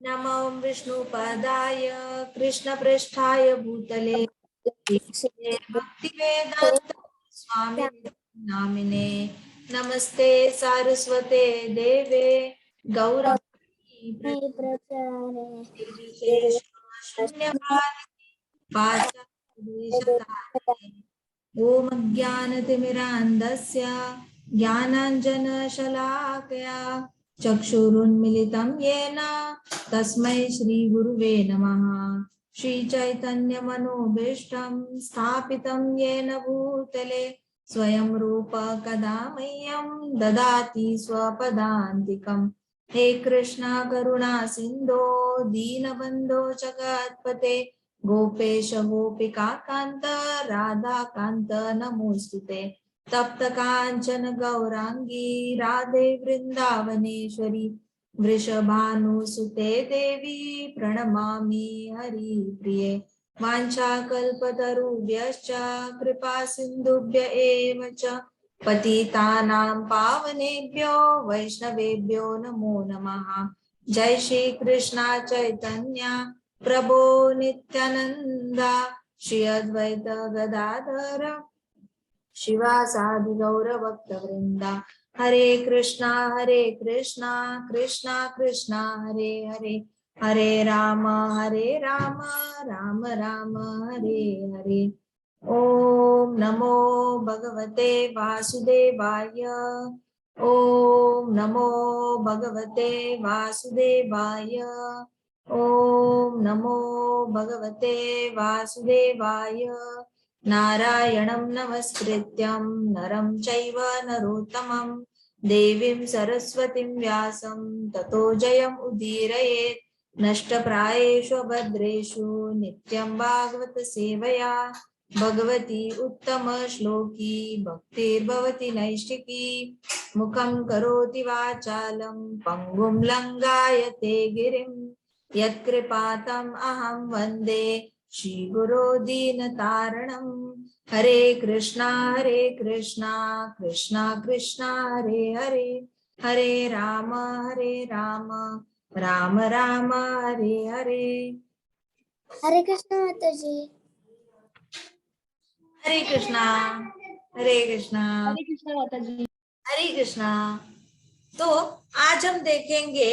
नमो विष्णुपदाय कृष्णपृष्ठाय भूतले श्रीमते भक्तिवेदांत स्वामी नामिने नमस्ते सारस्वते देवे गौरवाणी प्रचारे शून्यवादी पाश्चात्य ओम ज्ञानतिमिरान्धस्य ज्ञानाञ्जनशलाकया चक्षुरुन्मिलितं येन तस्मै श्रीगुरुवे नमः। श्रीचैतन्यमनोभीष्टं स्थापितं येन भूतले स्वयं रूप कदा मह्यं ददाति स्वपदान्तिकम्। हे कृष्ण करुणा सिन्धो दीनबन्धो जगत्पते गोपेश गोपिका कांत राधा कांत नमोस्तुते तप्त कांचन गौरांगी राधे वृंदावनेश्वरी वृषभानुसुते देवी प्रणमामि हरिप्रिये वाञ्छाकल्पतरुभ्यश्च कृपा सिन्धुभ्य एव च पतितानां पावनेभ्यो वैष्णवेभ्यो नमो नमः। जय श्री कृष्ण चैतन्य प्रभो नित्यानंदा श्री अद्वैत गदाधर शिवासादि गौर भक्त वृंदा हरे कृष्णा कृष्णा कृष्णा हरे हरे हरे राम राम राम हरे हरे। ओम नमो भगवते वासुदेवाय ओम नमो भगवते वासुदेवाय ओम नमो भगवते वासुदेवाय नारायणं नमस्कृत्यं नरं चैव नरोत्तमं देवीं सरस्वतीं व्यासं ततो जयम् उदीरयेत् नष्टप्रायेषु भद्रेषु नित्यं भागवत सेवया भगवती उत्तम श्लोकी भक्तिर्भवति नैष्टिकी मुखं करोति वाचालं पंगुं लंघायते गिरिं यत्कृपातम् अहं वन्दे श्रीगुरो दीनतारणं। हरे कृष्णा कृष्णा कृष्णा हरे हरे हरे राम राम राम हरे हरे। हरे कृष्णा माता जी। हरे कृष्णा माता जी। हरे कृष्णा। तो आज हम देखेंगे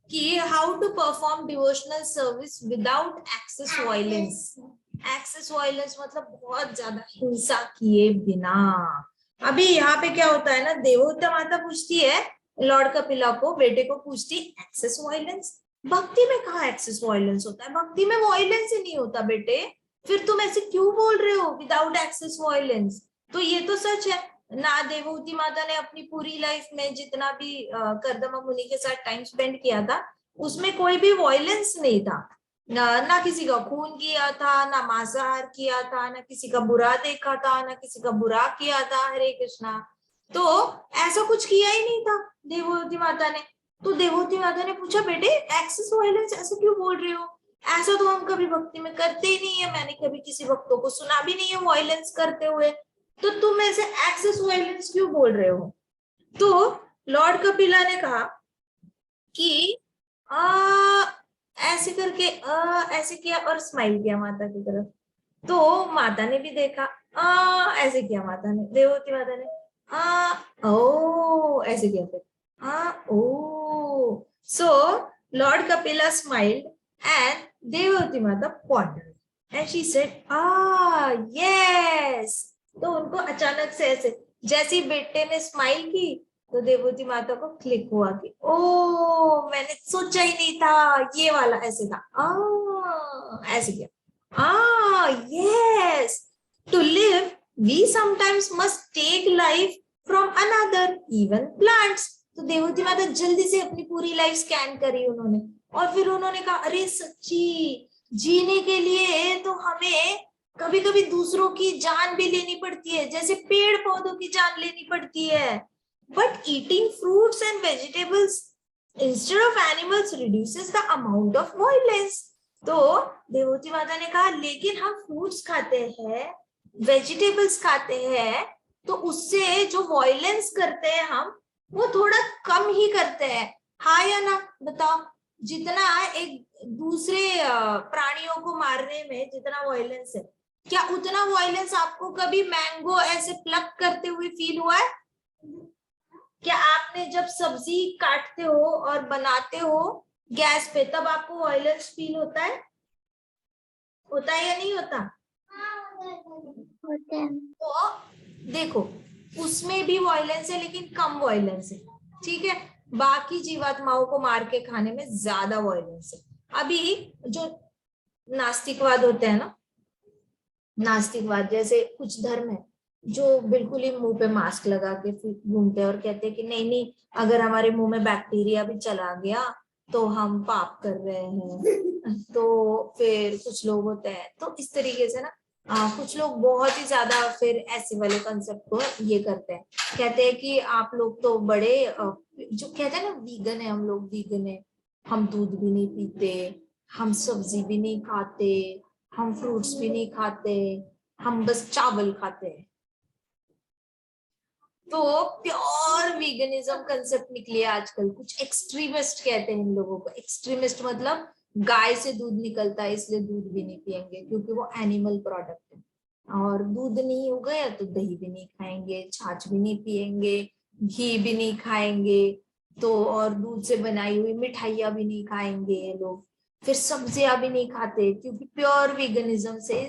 कि how to perform devotional service without excess violence. Excess violence मतलब बहुत ज्यादा हिंसा किए बिना। अभी यहाँ पे क्या होता है ना, देवहूति माता पूछती है लॉर्ड कपिला को, बेटे को पूछती एक्सेस वायलेंस। भक्ति में कहाँ एक्सेस वायलेंस होता है? भक्ति में वायलेंस ही नहीं होता बेटे, फिर तुम ऐसे क्यों बोल रहे हो विदाउट एक्सेस वायलेंस? तो ये तो सच है ना, देवहूति माता ने अपनी पूरी लाइफ में जितना भी कर्दमा मुनि के साथ टाइम स्पेंड किया था उसमें कोई भी वायलेंस नहीं था, ना किसी का खून किया था, ना मांसाहार किया था, ना किसी का बुरा देखा था, ना किसी का बुरा किया था। हरे कृष्णा। तो ऐसा कुछ किया ही नहीं था देवहूति माता ने। तो देवहूति माता ने पूछा बेटे एक्सेस वायलेंस ऐसे क्यों बोल रहे हो? ऐसा तो हम कभी भक्ति में करते ही नहीं है, मैंने कभी किसी भक्तों को सुना भी नहीं है वायलेंस करते हुए, तो तुम ऐसे एक्सेस वायलेंस क्यों बोल रहे हो? तो लॉर्ड कपिला ने कहा कि ऐसे करके ऐसे किया और स्माइल किया माता की तरफ। तो माता ने भी देखा, ऐसे किया माता ने, देवहूति माता ने ओ ऐसे किया फिर ओ। So lord Kapila smiled and Devahuti Mata pondered and she said yes। तो उनको अचानक से ऐसे जैसे बेटे ने स्माइल की तो देवहूति माता को क्लिक हुआ कि ओ मैंने सोचा ही नहीं था ये वाला ऐसे था। ऐसे किया yes, to live we sometimes must take life from another, even plants। तो देवहूति माता जल्दी से अपनी पूरी लाइफ स्कैन करी उन्होंने और फिर उन्होंने कहा अरे सच्ची, जीने के लिए तो हमें कभी कभी दूसरों की जान भी लेनी पड़ती है, जैसे पेड़ पौधों की जान लेनी पड़ती है। But eating fruits and vegetables instead of animals reduces the amount of violence. तो देवहूति माता ने कहा लेकिन हम फ्रूट्स खाते हैं, वेजिटेबल्स खाते हैं, तो उससे जो वायलेंस करते हैं हम वो थोड़ा कम ही करते हैं। हाँ या ना बताओ? जितना एक दूसरे प्राणियों को मारने में जितना वायलेंस है, क्या उतना वायलेंस आपको कभी मैंगो ऐसे प्लक करते हुए फील हुआ है? क्या आपने जब सब्जी काटते हो और बनाते हो गैस पे, तब आपको वायलेंस फील होता है? होता है या नहीं होता? होते हैं। तो देखो, उसमें भी वायलेंस है लेकिन कम वायलेंस है, ठीक है। बाकी जीवात्माओं को मार के खाने में ज्यादा वायलेंस है। अभी जो नास्तिकवाद होते हैं ना, नास्तिकवाद जैसे कुछ धर्म है जो बिल्कुल ही मुंह पे मास्क लगा के घूमते हैं और कहते हैं कि नहीं नहीं, अगर हमारे मुंह में बैक्टीरिया भी चला गया तो हम पाप कर रहे हैं। तो फिर कुछ लोग होते हैं, तो इस तरीके से ना कुछ लोग बहुत ही ज्यादा फिर ऐसे वाले कंसेप्ट को ये करते हैं, कहते हैं कि आप लोग तो बड़े जो कहते हैं ना वीगन है, हम लोग वीगन है, हम दूध भी नहीं पीते, हम सब्जी भी नहीं खाते, हम फ्रूट्स भी नहीं खाते, हम बस चावल खाते हैं। तो प्योर वीगनिज्म कंसेप्ट निकली है आजकल। कुछ एक्सट्रीमिस्ट कहते हैं इन लोगों को। एक्सट्रीमिस्ट मतलब गाय से दूध निकलता है इसलिए दूध भी नहीं पियेंगे क्योंकि वो एनिमल प्रोडक्ट है, और दूध नहीं हो गया तो दही भी नहीं खाएंगे, छाछ भी नहीं पियेंगे, घी भी नहीं खाएंगे, तो और दूध से बनाई हुई मिठाइयाँ भी नहीं खाएंगे ये लोग। फिर सब्जियां भी नहीं खाते क्योंकि प्योर वीगनिज्म से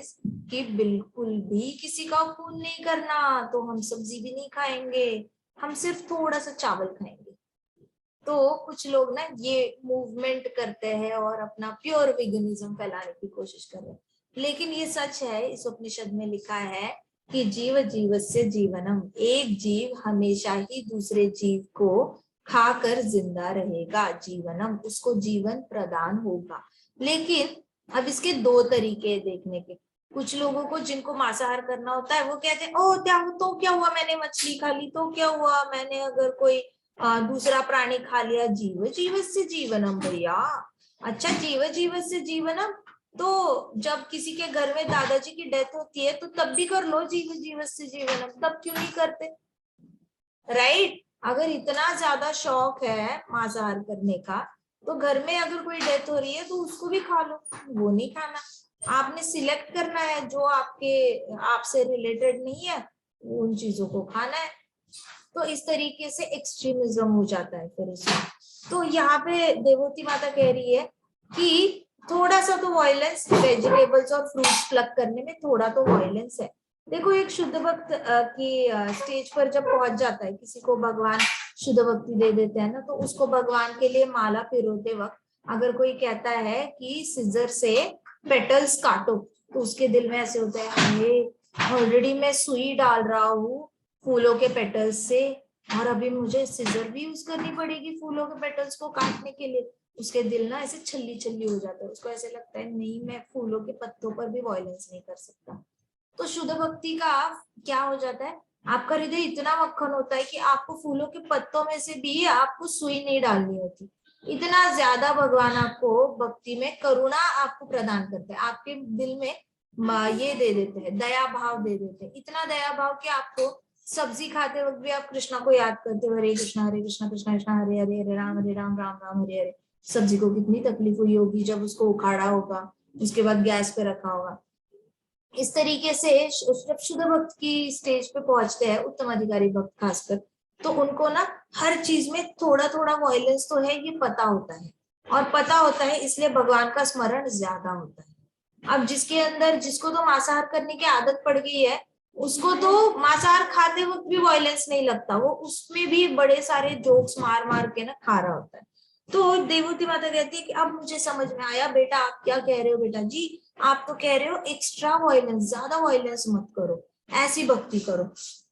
कि बिल्कुल भी किसी का खून नहीं करना, तो हम सब्जी भी नहीं खाएंगे, हम सिर्फ थोड़ा सा चावल खाएंगे। तो कुछ लोग ना ये मूवमेंट करते हैं और अपना प्योर वेगनिज्म फैलाने की कोशिश कर रहे हैं, लेकिन ये सच है, इस उपनिषद में लिखा है कि जीव जीवस्य जीवनम, एक जीव हमेशा ही दूसरे जीव को खाकर जिंदा रहेगा, जीवनम उसको जीवन प्रदान होगा। लेकिन अब इसके दो तरीके देखने के। कुछ लोगों को जिनको मांसाहार करना होता है वो कहते हैं ओ क्या तो क्या हुआ, मैंने मछली खा ली तो क्या हुआ, मैंने अगर कोई दूसरा प्राणी खा लिया, जीव जीवस्य जीवनम भैया। अच्छा, जीव जीवस्य जीवनम, तो जब किसी के घर में दादाजी की डेथ होती है तो तब भी कर लो जीव जीवस्य जीवनम, तब क्यों नहीं करते? राइट? अगर इतना ज्यादा शौक है मांसाहार करने का तो घर में अगर कोई डेथ हो रही है तो उसको भी खा लो, वो नहीं खाना। आपने सिलेक्ट करना है जो आपके आपसे रिलेटेड नहीं है, उन चीजों को खाना है। तो इस तरीके से एक्सट्रीमिज्म हो जाता है फिर इसमें। तो यहाँ पे देवोती माता कह रही है कि थोड़ा सा तो वायलेंस वेजिटेबल्स और फ्रूट्स प्लग करने में थोड़ा तो वायलेंस है। देखो, एक शुद्ध भक्त की स्टेज पर जब पहुंच जाता है, किसी को भगवान शुद्ध भक्ति दे देते हैं ना, तो उसको भगवान के लिए माला पिरोते वक्त अगर कोई कहता है कि सिजर से पेटल्स काटो, तो उसके दिल में ऐसे होता है, ऑलरेडी मैं सुई डाल रहा हूँ फूलों के पेटल्स से, और अभी मुझे सिजर भी यूज करनी पड़ेगी फूलों के पेटल्स को काटने के लिए। उसके दिल ना ऐसे छल्ली छल्ली हो जाता है, उसको ऐसे लगता है नहीं, मैं फूलों के पत्तों पर भी वायलेंस नहीं कर सकता। तो शुद्ध भक्ति का क्या हो जाता है, आपका हृदय इतना मक्खन होता है कि आपको फूलों के पत्तों में से भी आपको सुई नहीं डालनी होती। इतना ज्यादा भगवान आपको भक्ति में करुणा आपको प्रदान करते हैं, आपके दिल में ये दे देते हैं, दया भाव दे देते हैं, इतना दया भाव कि आपको सब्जी खाते वक्त भी आप कृष्णा को याद करते हो, हरे कृष्णा कृष्णा कृष्णा हरे हरे, हरे राम राम राम हरे हरे। सब्जी को कितनी तकलीफ हुई होगी जब उसको उखाड़ा होगा, उसके बाद गैस पे रखा होगा। इस तरीके से जब शुद्ध भक्त की स्टेज पे पहुंचते हैं उत्तम अधिकारी भक्त खासकर, तो उनको ना हर चीज में थोड़ा थोड़ा वायलेंस तो है ये पता होता है, और पता होता है इसलिए भगवान का स्मरण ज्यादा होता है। अब जिसके अंदर, जिसको तो मांसाहार करने की आदत पड़ गई है, उसको तो मांसाहार खाते वक्त भी वायलेंस नहीं लगता, वो उसमें भी बड़े सारे जोक्स मार मार के ना खा रहा होता है। तो देवती माता कहती है कि अब मुझे समझ में आया बेटा, आप क्या कह रहे हो बेटा जी, आप तो कह रहे हो एक्स्ट्रा वायलेंस, ज्यादा वायलेंस मत करो, ऐसी भक्ति करो।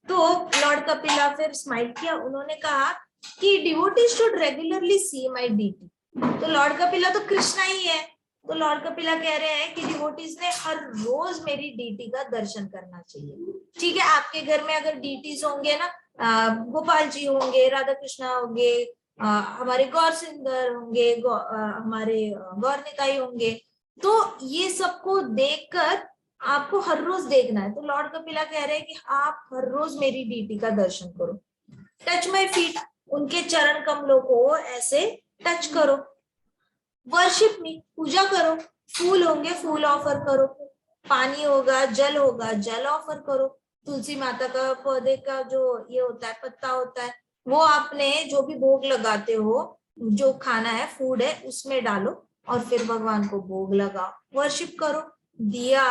तो लॉर्ड कपिला फिर स्माइल किया, उन्होंने कहा कि devotee should regularly see my deity. तो लॉर्ड कपिला तो कृष्णा ही है, तो लॉर्ड कपिला कह रहे हैं कि डिवोटीज ने हर रोज मेरी डीटी का दर्शन करना चाहिए। ठीक है, आपके घर में अगर डीटीज होंगे ना, गोपाल जी होंगे, राधा कृष्णा होंगे, हमारे गौर सिंगर होंगे, हमारे गौर निताई होंगे, तो ये सबको देखकर आपको हर रोज देखना है। तो लॉर्ड कपिला कह रहे हैं कि आप हर रोज मेरी डीटी का दर्शन करो, टच माय फीट, उनके चरण कमलों को ऐसे टच करो। वर्शिप मी, पूजा करो, फूल होंगे फूल ऑफर करो, पानी होगा जल ऑफर करो, तुलसी माता का पौधे का जो ये होता है पत्ता होता है वो आपने जो भी भोग लगाते हो, जो खाना है फूड है उसमें डालो और फिर भगवान को भोग लगाओ, वर्शिप करो। दिया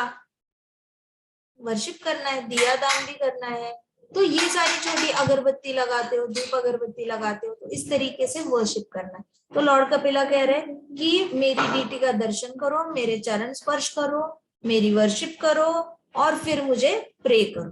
वर्शिप करना है, दिया दान भी करना है। तो ये सारी छोटी अगरबत्ती लगाते हो, धूप अगरबत्ती लगाते हो, तो इस तरीके से वर्शिप करना है। तो लॉर्ड कपिला कह रहे हैं कि मेरी डीटी का दर्शन करो, मेरे चरण स्पर्श करो, मेरी वर्शिप करो और फिर मुझे प्रे करो।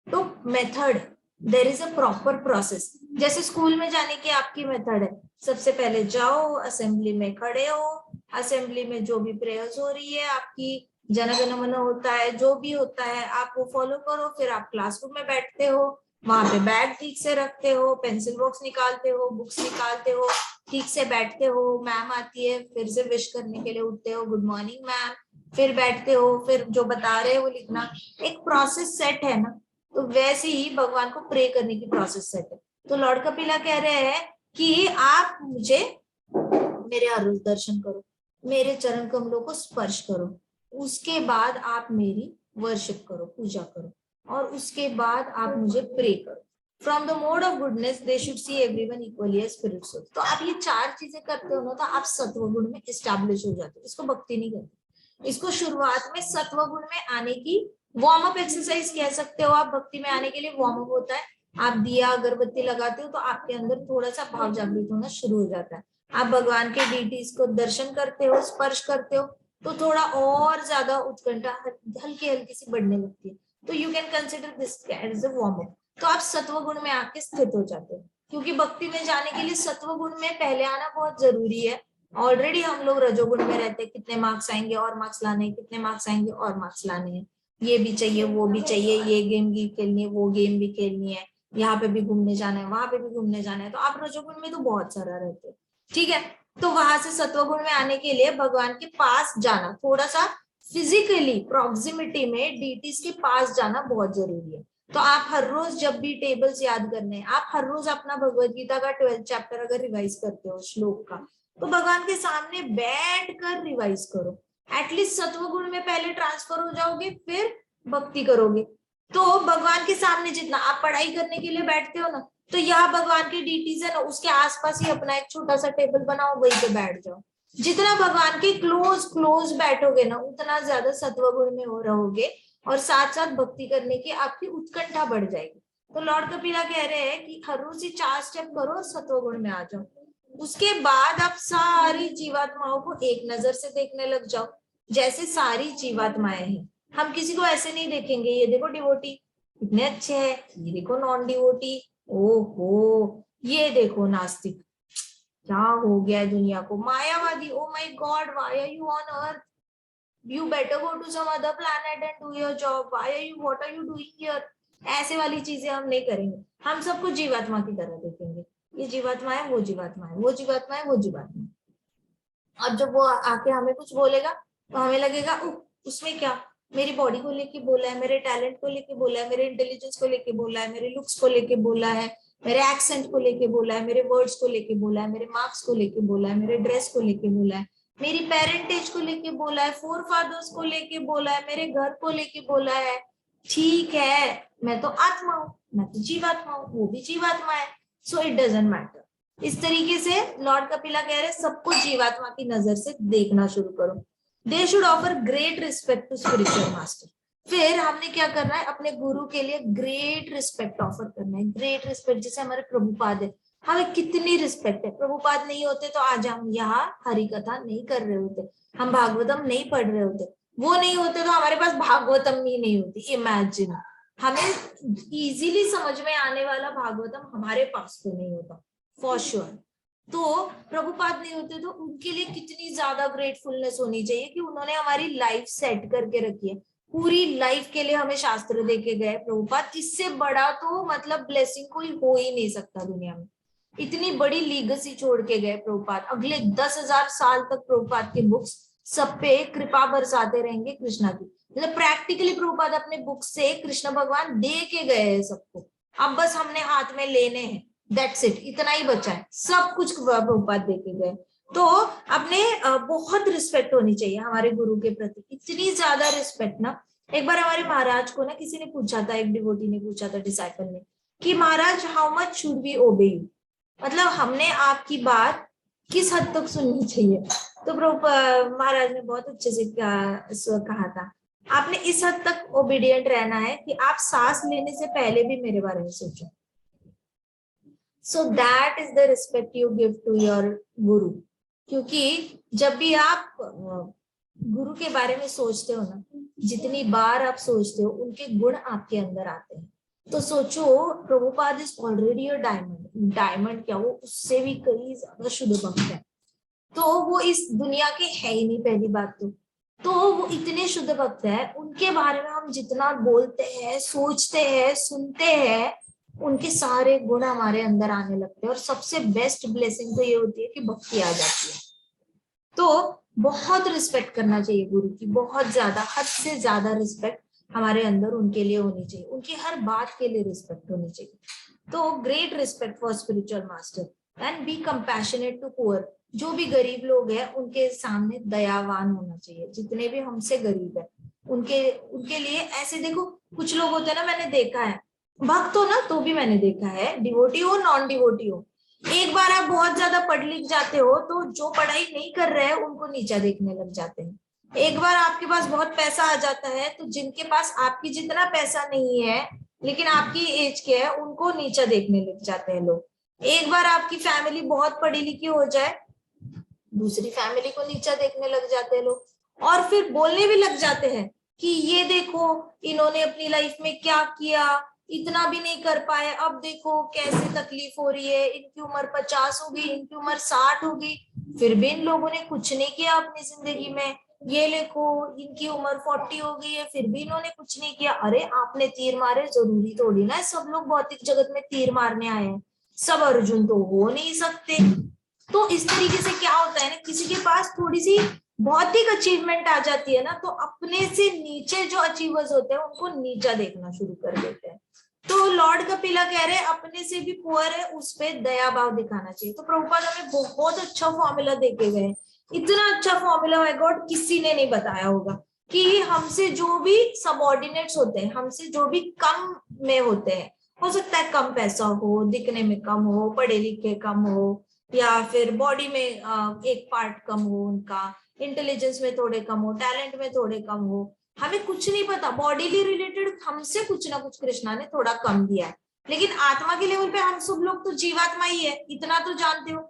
तो method, there is a proper process. जैसे स्कूल में जाने की आपकी मेथड है, सबसे पहले जाओ, असेंबली में खड़े हो, असेंबली में जो भी प्रेयर्स हो रही है आपकी, जन गण मन होता है, जो भी होता है आप वो फॉलो करो, फिर आप क्लासरूम में बैठते हो, वहां पे बैग ठीक से रखते हो, पेंसिल बॉक्स निकालते हो, बुक्स निकालते हो, ठीक से बैठते हो, मैम आती है फिर से विश करने के लिए उठते हो, गुड मॉर्निंग मैम, फिर बैठते हो, फिर जो बता रहे हैं वो लिखना, एक प्रोसेस सेट है ना। तो वैसे ही भगवान को प्रे करने की प्रोसेस सेट है। तो लॉर्ड कपिला कह रहे हैं कि आप मुझे मेरे हर रोज दर्शन करो, मेरे चरण कमलों को स्पर्श करो, उसके बाद आप मेरी वर्शिप करो, पूजा करो, और उसके बाद आप मुझे प्रे करो। From the mode of goodness they should see everyone equally as spirit soul. तो आप ये चार चीजें करते हो ना तो आप सत्व गुण में एस्टैब्लिश हो जाते हो। इसको भक्ति नहीं कहते, इसको शुरुआत में सत्व गुण में आने की वार्म अप एक्सरसाइज कह सकते हो। आप भक्ति में आने के लिए वार्म अप होता है, आप दिया अगरबत्ती लगाते हो तो आपके अंदर थोड़ा सा भाव जागृत होना शुरू हो जाता है। आप भगवान के डीटीज को दर्शन करते हो, स्पर्श करते हो, तो थोड़ा और ज्यादा उत्कंठा हल्की हल्की सी बढ़ने लगती है। तो you can consider this as a warm up. तो आप सत्व गुण में आके स्थित हो जाते हो, क्योंकि भक्ति में जाने के लिए सत्व गुण में पहले आना बहुत जरूरी है। ऑलरेडी हम लोग रजोगुण में रहते हैं, कितने मार्क्स आएंगे और मार्क्स लाने हैं, कितने मार्क्स आएंगे और मार्क्स लाने हैं, ये भी चाहिए वो भी चाहिए, ये गेम भी खेलनी है वो गेम भी खेलनी है, यहाँ पे भी घूमने जाना है वहां पे भी घूमने जाना है। तो आप रजोगुण में तो बहुत सारा रहते हो, ठीक है। तो वहां से सत्वगुण में आने के लिए भगवान के पास जाना, थोड़ा सा फिजिकली प्रॉक्सिमिटी में डीटीज के पास जाना बहुत जरूरी है। तो आप हर रोज जब भी टेबल्स याद करने हैं, आप हर रोज अपना भगवत गीता का 12th चैप्टर अगर रिवाइज करते हो श्लोक का, तो भगवान के सामने बैठ कर रिवाइज करो। एटलीस्ट सत्वगुण में पहले ट्रांसफर हो जाओगे, फिर भक्ति करोगे। तो भगवान के सामने जितना आप पढ़ाई करने के लिए बैठते हो ना, तो यहाँ भगवान की डीटीज है ना, उसके आसपास ही अपना एक छोटा सा टेबल बनाओ, वहीं पे बैठ जाओ। जितना भगवान के क्लोज क्लोज बैठोगे ना, उतना ज्यादा सत्वगुण में हो रहोगे और साथ साथ भक्ति करने की आपकी उत्कंठा बढ़ जाएगी। तो लॉर्ड कपिला कह रहे हैं कि हर रोज 4 स्टेप करो और सत्वगुण में आ जाओ। उसके बाद आप सारी जीवात्माओं को एक नजर से देखने लग जाओ, जैसे सारी जीवात्माएं हैं। हम किसी को ऐसे नहीं देखेंगे, ये देखो डिवोटी इतने अच्छे हैं, ये देखो नॉन डिवोटी, ओहो ये देखो नास्तिक, क्या हो गया है दुनिया को, मायावादी, oh my God why are you on earth, you better go to some other planet and do your job, why are you, what are you doing here. ऐसे वाली चीजें हम नहीं करेंगे, हम सबको जीवात्मा की तरह देखेंगे, ये जीवात्मा है वो जीवात्मा है, वो जीवात्मा है वो जीवात्मा है। अब जब वो आके हमें कुछ बोलेगा तो हमें लगेगा उसमें क्या, मेरी बॉडी को लेके बोला है, मेरे टैलेंट को लेके बोला है, मेरे इंटेलिजेंस को लेके बोला है, मेरे लुक्स को लेके बोला है, मेरे एक्सेंट को लेके बोला है, मेरे वर्ड्स को लेके बोला है, मेरे मार्क्स को लेके बोला है, मेरे ड्रेस को लेके बोला है, मेरी पेरेंटेज को लेके बोला है, फोर फादर्स को लेके बोला है, मेरे घर को लेके बोला है। ठीक है, मैं तो आत्मा हूँ, मैं तो जीवात्मा हूँ, वो भी जीवात्मा है, सो इट डजंट मैटर। इस तरीके से लॉर्ड कपिला कह रहे सबको जीवात्मा की नजर से देखना शुरू करो। They should offer great respect to spiritual master. फिर हमने क्या करना है, अपने गुरु के लिए ग्रेट रिस्पेक्ट ऑफर करना है। ग्रेट रिस्पेक्ट, जैसे हमारे प्रभुपाद है, हमें कितनी रिस्पेक्ट है। प्रभुपाद नहीं होते तो आज हम यहाँ हरि कथा नहीं कर रहे होते, हम भागवतम नहीं पढ़ रहे होते, वो नहीं होते तो हमारे पास भागवतम ही नहीं होती। इमेजिन, हमें इजीली समझ में आने वाला भागवतम हमारे पास तो नहीं होता फॉर श्योर। तो प्रभुपाद नहीं होते तो उनके लिए कितनी ज्यादा ग्रेटफुलनेस होनी चाहिए कि उन्होंने हमारी लाइफ सेट करके रखी है, पूरी लाइफ के लिए हमें शास्त्र देके गए प्रभुपाद। इससे बड़ा तो मतलब ब्लेसिंग कोई हो ही नहीं सकता दुनिया में। इतनी बड़ी लीगेसी छोड़ के गए प्रभुपाद, अगले 10,000 साल तक प्रभुपाद के बुक्स सब पे कृपा बरसाते रहेंगे कृष्णा की। मतलब प्रैक्टिकली प्रभुपाद अपने बुक से कृष्ण भगवान दे के गए हैं सबको, अब बस हमने हाथ में लेने हैं, दैट्स इट, इतना ही बचा है, सब कुछ प्रभुपाद देके गए। तो अपने बहुत रिस्पेक्ट होनी चाहिए हमारे गुरु के प्रति, इतनी ज्यादा रिस्पेक्ट ना। एक बार हमारे महाराज को ना किसी ने पूछा था, एक डिवोटी ने पूछा था डिसाइपल ने, कि Maharaj how much should we obey you, मतलब हमने आपकी बात किस हद तक सुननी चाहिए। तो महाराज ने बहुत अच्छे से कहा था, आपने इस हद तक ओबीडियंट रहना है कि आप सांस लेने से पहले भी मेरे बारे में सोचो। So that is the respect you give to your guru. क्योंकि जब भी आप गुरु के बारे में सोचते हो ना, जितनी बार आप सोचते हो उनके गुण आपके अंदर आते हैं। तो सोचो, Prabhupada is already a diamond, diamond क्या, वो उससे भी कई ज्यादा शुद्ध भक्त है। तो वो इस दुनिया के है ही नहीं, पहली बात तो वो इतने शुद्ध भक्त है, उनके बारे में हम जितना बोलते हैं, सोचते हैं, सुनते हैं, उनके सारे गुण हमारे अंदर आने लगते हैं। और सबसे बेस्ट ब्लेसिंग तो ये होती है कि भक्ति आ जाती है। तो बहुत रिस्पेक्ट करना चाहिए गुरु की, बहुत ज्यादा, हद से ज्यादा रिस्पेक्ट हमारे अंदर उनके लिए होनी चाहिए, उनकी हर बात के लिए रिस्पेक्ट होनी चाहिए। तो great respect for spiritual master and be compassionate to poor. जो भी गरीब लोग हैं उनके सामने दयावान होना चाहिए, जितने भी हमसे गरीब है उनके उनके लिए ऐसे। देखो कुछ लोग होते हैं ना, मैंने देखा है, भक्त हो ना तो भी मैंने देखा है, डिवोटी हो नॉन डिवोटी हो, एक बार आप बहुत ज्यादा पढ़ लिख जाते हो तो जो पढ़ाई नहीं कर रहे हैं उनको नीचा देखने लग जाते हैं। एक बार आपके पास बहुत पैसा आ जाता है तो जिनके पास आपकी जितना पैसा नहीं है लेकिन आपकी एज के है उनको नीचा देखने लग जाते हैं लोग। एक बार आपकी फैमिली बहुत पढ़ी लिखी हो जाए, दूसरी फैमिली को नीचा देखने लग जाते हैं लोग, और फिर बोलने भी लग जाते हैं कि ये देखो इन्होंने अपनी लाइफ में क्या किया, इतना भी नहीं कर पाए, अब देखो कैसे तकलीफ हो रही है, इनकी उम्र 50 होगी, इनकी उम्र 60 होगी, फिर भी इन लोगों ने कुछ नहीं किया अपनी जिंदगी में। ये देखो इनकी उम्र 40 हो गई है फिर भी इन्होंने कुछ नहीं किया। अरे आपने तीर मारे, जरूरी थोड़ी ना सब लोग भौतिक जगत में तीर मारने आए हैं, सब अर्जुन तो हो नहीं सकते। तो इस तरीके से क्या होता है ना, किसी के पास थोड़ी सी भौतिक अचीवमेंट आ जाती है ना, तो अपने से नीचे जो अचीवर्स होते हैं उनको नीचा देखना शुरू कर देते हैं। तो लॉर्ड कपिला कह रहे हैं अपने से भी पुअर है उस पे दया भाव दिखाना चाहिए। तो प्रभुपाद हमें बहुत अच्छा फॉर्मूला देके गए, इतना अच्छा फॉर्मूला माय गॉड किसी ने नहीं बताया होगा, कि हमसे जो भी सबऑर्डिनेट्स होते हैं, हमसे जो भी कम में होते हैं, हो सकता है कम पैसा हो, दिखने में कम हो, पढ़े लिखे कम हो, या फिर बॉडी में एक पार्ट कम हो, उनका इंटेलिजेंस में थोड़े कम हो, टैलेंट में थोड़े कम हो, हमें कुछ नहीं पता, बॉडीली रिलेटेड हमसे कुछ ना कुछ कृष्णा ने थोड़ा कम दिया है, लेकिन आत्मा के लेवल पे हम सब लोग तो जीवात्मा ही है, इतना तो जानते हो।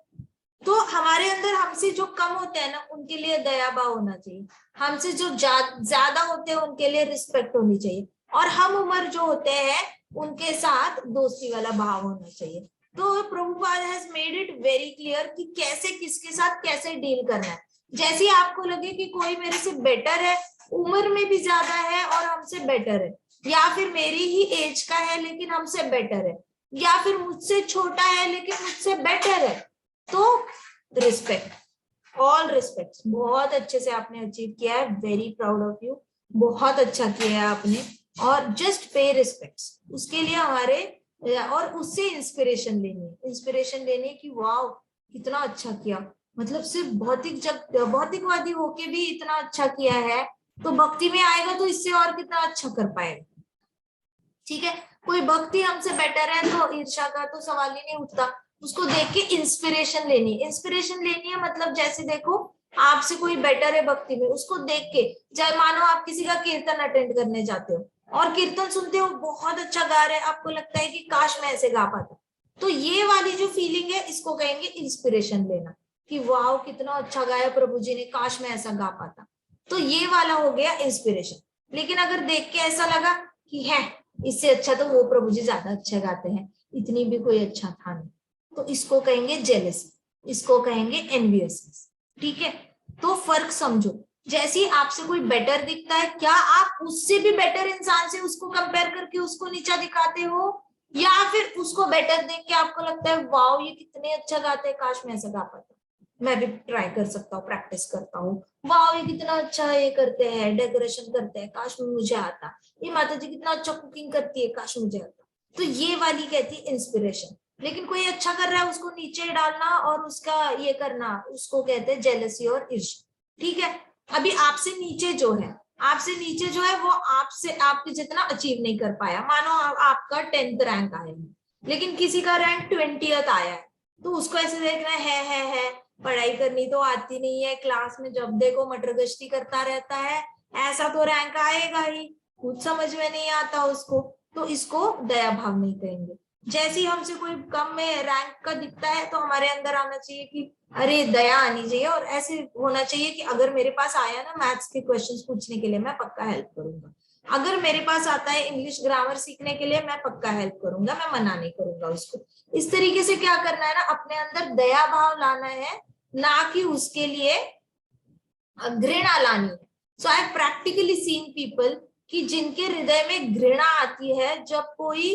तो हमारे अंदर हमसे जो कम होते हैं ना उनके लिए दया भाव होना चाहिए, हमसे जो ज्यादा होते हैं उनके लिए रिस्पेक्ट होनी चाहिए, और हम उम्र जो होते हैं उनके साथ दोस्ती वाला भाव होना चाहिए। तो Prabhupada has made it very clear कि कैसे किसके साथ कैसे डील करना है। जैसे आपको लगे कि कोई मेरे से बेटर है, उम्र में भी ज्यादा है और हमसे बेटर है, या फिर मेरी ही एज का है लेकिन हमसे बेटर है, या फिर मुझसे छोटा है लेकिन मुझसे बेटर है, तो रिस्पेक्ट, ऑल रिस्पेक्ट। बहुत अच्छे से आपने अचीव किया है, वेरी प्राउड ऑफ यू, बहुत अच्छा किया है आपने। और जस्ट पे रिस्पेक्ट्स उसके लिए हमारे, और उससे इंस्पिरेशन लेनी है, इंस्पिरेशन लेनी है कि वाह कितना अच्छा किया, मतलब सिर्फ भौतिकवादी होके भी इतना अच्छा किया है, तो भक्ति में आएगा तो इससे और कितना अच्छा कर पाएगा। ठीक है, कोई भक्ति हमसे बेटर है तो ईर्ष्या का तो सवाल ही नहीं उठता, उसको देख के इंस्पिरेशन लेनी है। इंस्पिरेशन लेनी है मतलब जैसे देखो आपसे कोई बेटर है भक्ति में, उसको देख के, चाहे मानो आप किसी का कीर्तन अटेंड करने जाते हो और कीर्तन सुनते हो बहुत अच्छा गा रहे हैं, आपको लगता है कि काश मैं ऐसे गा पाता, तो ये वाली जो फीलिंग है इसको कहेंगे इंस्पिरेशन लेना, कि वाह कितना अच्छा गाया प्रभु जी ने, काश मैं ऐसा गा पाता, तो ये वाला हो गया इंस्पिरेशन। लेकिन अगर देख के ऐसा लगा कि है इससे अच्छा तो वो प्रभु जी ज्यादा अच्छा गाते हैं, इतनी भी कोई अच्छा था नहीं, तो इसको कहेंगे जेलसी, इसको कहेंगे एनवियसनेस। ठीक है, तो फर्क समझो, जैसे ही आपसे कोई बेटर दिखता है, क्या आप उससे भी बेटर इंसान से उसको कंपेयर करके उसको नीचा दिखाते हो, या फिर उसको बेटर देख के आपको लगता है वाओ ये कितने अच्छा गाते हैं, काश मैं ऐसा गा पाता, मैं भी ट्राई कर सकता हूँ, प्रैक्टिस करता हूँ, वाह ये कितना अच्छा ये करते हैं, डेकोरेशन करते हैं, काश मुझे आता, ये माता जी कितना अच्छा कुकिंग करती है, काश मुझे आता। तो ये वाली कहती है इंस्पिरेशन। लेकिन कोई अच्छा कर रहा है उसको नीचे डालना और उसका ये करना, उसको कहते हैं जेलसी और ईर्ष्या। ठीक है, अभी आपसे नीचे जो है, आपसे नीचे जो है वो आपसे आपके जितना अचीव नहीं कर पाया, मानो आपका 10th रैंक आया है लेकिन किसी का रैंक 20th आया है, तो उसको ऐसे देखना है पढ़ाई करनी तो आती नहीं है, क्लास में जब देखो मटर गश्ती करता रहता है, ऐसा तो रैंक आएगा ही, कुछ समझ में नहीं आता उसको, तो इसको दया भाव नहीं कहेंगे। जैसे ही हमसे कोई कम में रैंक का दिखता है तो हमारे अंदर आना चाहिए कि अरे दया आनी चाहिए, और ऐसे होना चाहिए कि अगर मेरे पास आया ना मैथ्स के क्वेश्चंस पूछने के लिए, मैं पक्का हेल्प करूंगा। अगर मेरे पास आता है इंग्लिश ग्रामर सीखने के लिए, मैं पक्का हेल्प करूंगा, मैं मना नहीं करूंगा उसको। इस तरीके से क्या करना है ना, अपने अंदर दया भाव लाना है, ना कि उसके लिए घृणा लानी है। So I have practically seen people कि जिनके हृदय में घृणा आती है जब कोई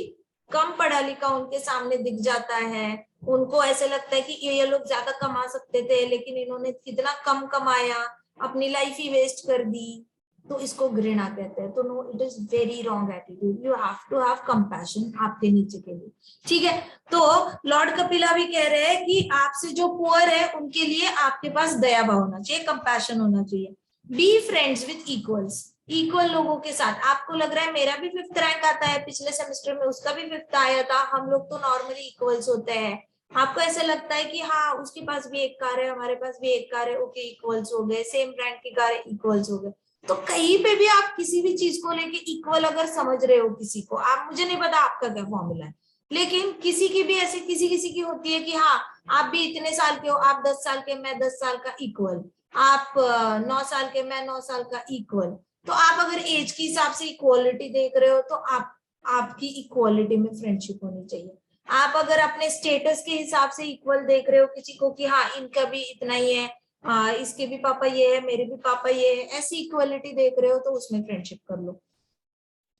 कम पढ़ा लिखा उनके सामने दिख जाता है, उनको ऐसे लगता है कि ये लोग ज्यादा कमा सकते थे लेकिन इन्होंने कितना कम कमाया, अपनी लाइफ ही वेस्ट कर दी, तो इसको घृणा कहते हैं। तो no, it is very wrong attitude, you have to have compassion आपके नीचे के लिए। ठीक है, तो लॉर्ड कपिला भी कह रहे हैं कि आपसे जो पुअर है उनके लिए आपके पास दया भाव होना चाहिए, कंपैशन होना चाहिए। Be friends with equals, equal लोगों के साथ। आपको लग रहा है मेरा भी 5th रैंक आता है, पिछले सेमेस्टर में उसका भी 5th आया था, हम लोग तो नॉर्मली इक्वल्स होते हैं, आपको ऐसा लगता है कि हाँ उसके पास भी एक कार है, हमारे पास भी एक कार है, ओके इक्वल्स हो गए, सेम ब्रांड की कार है, इक्वल्स हो गए। तो कहीं पे भी आप किसी भी चीज को लेके इक्वल अगर समझ रहे हो किसी को, आप, मुझे नहीं पता आपका क्या फॉर्मूला है, लेकिन किसी की भी ऐसी किसी किसी की होती है कि हाँ आप भी इतने साल के हो, आप 10 साल के, मैं 10 साल का, इक्वल। आप 9 साल के, मैं 9 साल का, इक्वल। तो आप अगर एज के हिसाब से इक्वालिटी देख रहे हो तो आप, आपकी इक्वालिटी में फ्रेंडशिप होनी चाहिए। आप अगर अपने स्टेटस के हिसाब से इक्वल देख रहे हो किसी को कि हाँ इनका भी इतना ही है, इसके भी पापा ये है, मेरे भी पापा ये है, ऐसी इक्वालिटी देख रहे हो तो उसमें फ्रेंडशिप कर लो।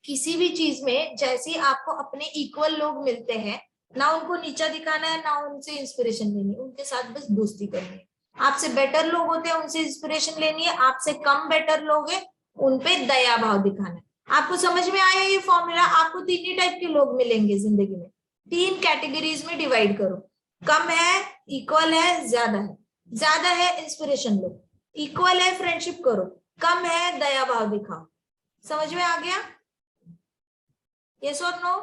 किसी भी चीज में जैसे ही आपको अपने इक्वल लोग मिलते हैं, ना उनको नीचा दिखाना है, ना उनसे इंस्पिरेशन लेनी है, उनके साथ बस दोस्ती करनी है। आपसे बेटर लोग होते हैं उनसे इंस्पिरेशन लेनी है, आपसे कम बेटर लोग हैं उनपे दया भाव दिखाना है। आपको समझ में आया ये फॉर्मूला? आपको 3 ही टाइप के लोग मिलेंगे जिंदगी में, 3 कैटेगरीज में डिवाइड करो, कम है, इक्वल है, ज्यादा है। ज्यादा है इंस्पिरेशन लो, इक्वल है फ्रेंडशिप करो, कम है दया भाव दिखाओ। समझ में आ गया? यस और no?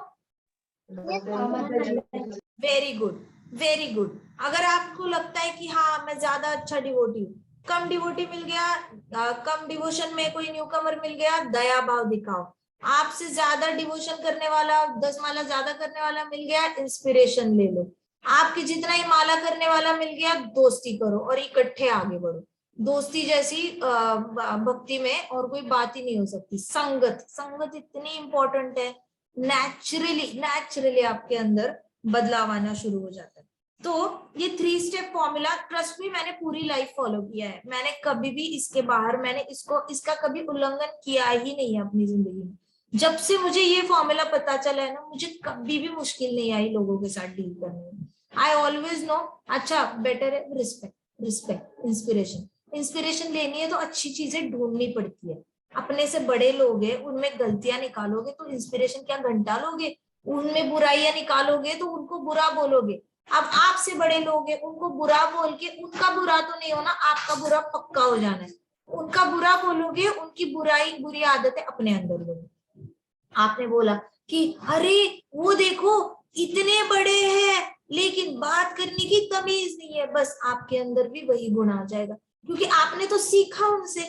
Very good, very good. अगर आपको लगता है कि हाँ मैं ज्यादा अच्छा डिवोटी हूँ, कम डिवोटी मिल गया, कम डिवोशन में कोई न्यू कमर मिल गया, दया भाव दिखाओ। आपसे ज्यादा डिवोशन करने वाला, 10 माला ज्यादा करने वाला मिल गया, इंस्पिरेशन ले लो। आपके जितना ही माला करने वाला मिल गया, दोस्ती करो और इकट्ठे आगे बढ़ो। दोस्ती जैसी भक्ति में और कोई बात ही नहीं हो सकती। संगत, संगत इतनी इंपॉर्टेंट है, नेचुरली आपके अंदर बदलाव आना शुरू हो जाता है। तो ये 3 स्टेप फॉर्मूला, ट्रस्ट मी, मैंने पूरी लाइफ फॉलो किया है, मैंने कभी भी इसके बाहर, मैंने इसका कभी उल्लंघन किया ही नहीं है अपनी जिंदगी में। जब से मुझे ये फॉर्मूला पता चला है ना, मुझे कभी भी मुश्किल नहीं आई लोगों के साथ डील करने में। आई ऑलवेज नो, अच्छा बेटर है रिस्पेक्ट, रिस्पेक्ट, इंस्पिरेशन। इंस्पिरेशन लेनी है तो अच्छी चीजें ढूंढनी पड़ती है। अपने से बड़े लोग हैं, उनमें गलतियां निकालोगे तो इंस्पिरेशन क्या घंटा लोगे? उनमें बुराइयां निकालोगे तो उनको बुरा बोलोगे। अब आपसे बड़े लोग हैं, उनको बुरा बोल के उनका बुरा तो नहीं होना, आपका बुरा पक्का हो जाना है। उनका बुरा बोलोगे, उनकी बुराई, बुरी आदतें अपने अंदर लोगे। आपने बोला कि अरे वो देखो इतने बड़े हैं लेकिन बात करने की तमीज नहीं है, बस आपके अंदर भी वही गुण आ जाएगा, क्योंकि आपने तो सीखा उनसे,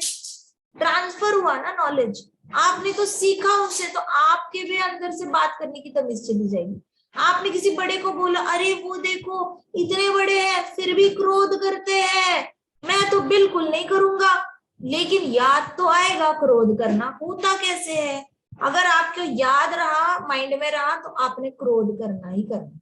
ट्रांसफर हुआ ना नॉलेज, आपने तो सीखा उनसे, तो आपके भी अंदर से बात करने की तमीज चली जाएगी। आपने किसी बड़े को बोला अरे वो देखो इतने बड़े हैं फिर भी क्रोध करते हैं, मैं तो बिल्कुल नहीं करूंगा, लेकिन याद तो आएगा क्रोध करना होता कैसे है। अगर आपको याद रहा, माइंड में रहा, तो आपने क्रोध करना ही करना।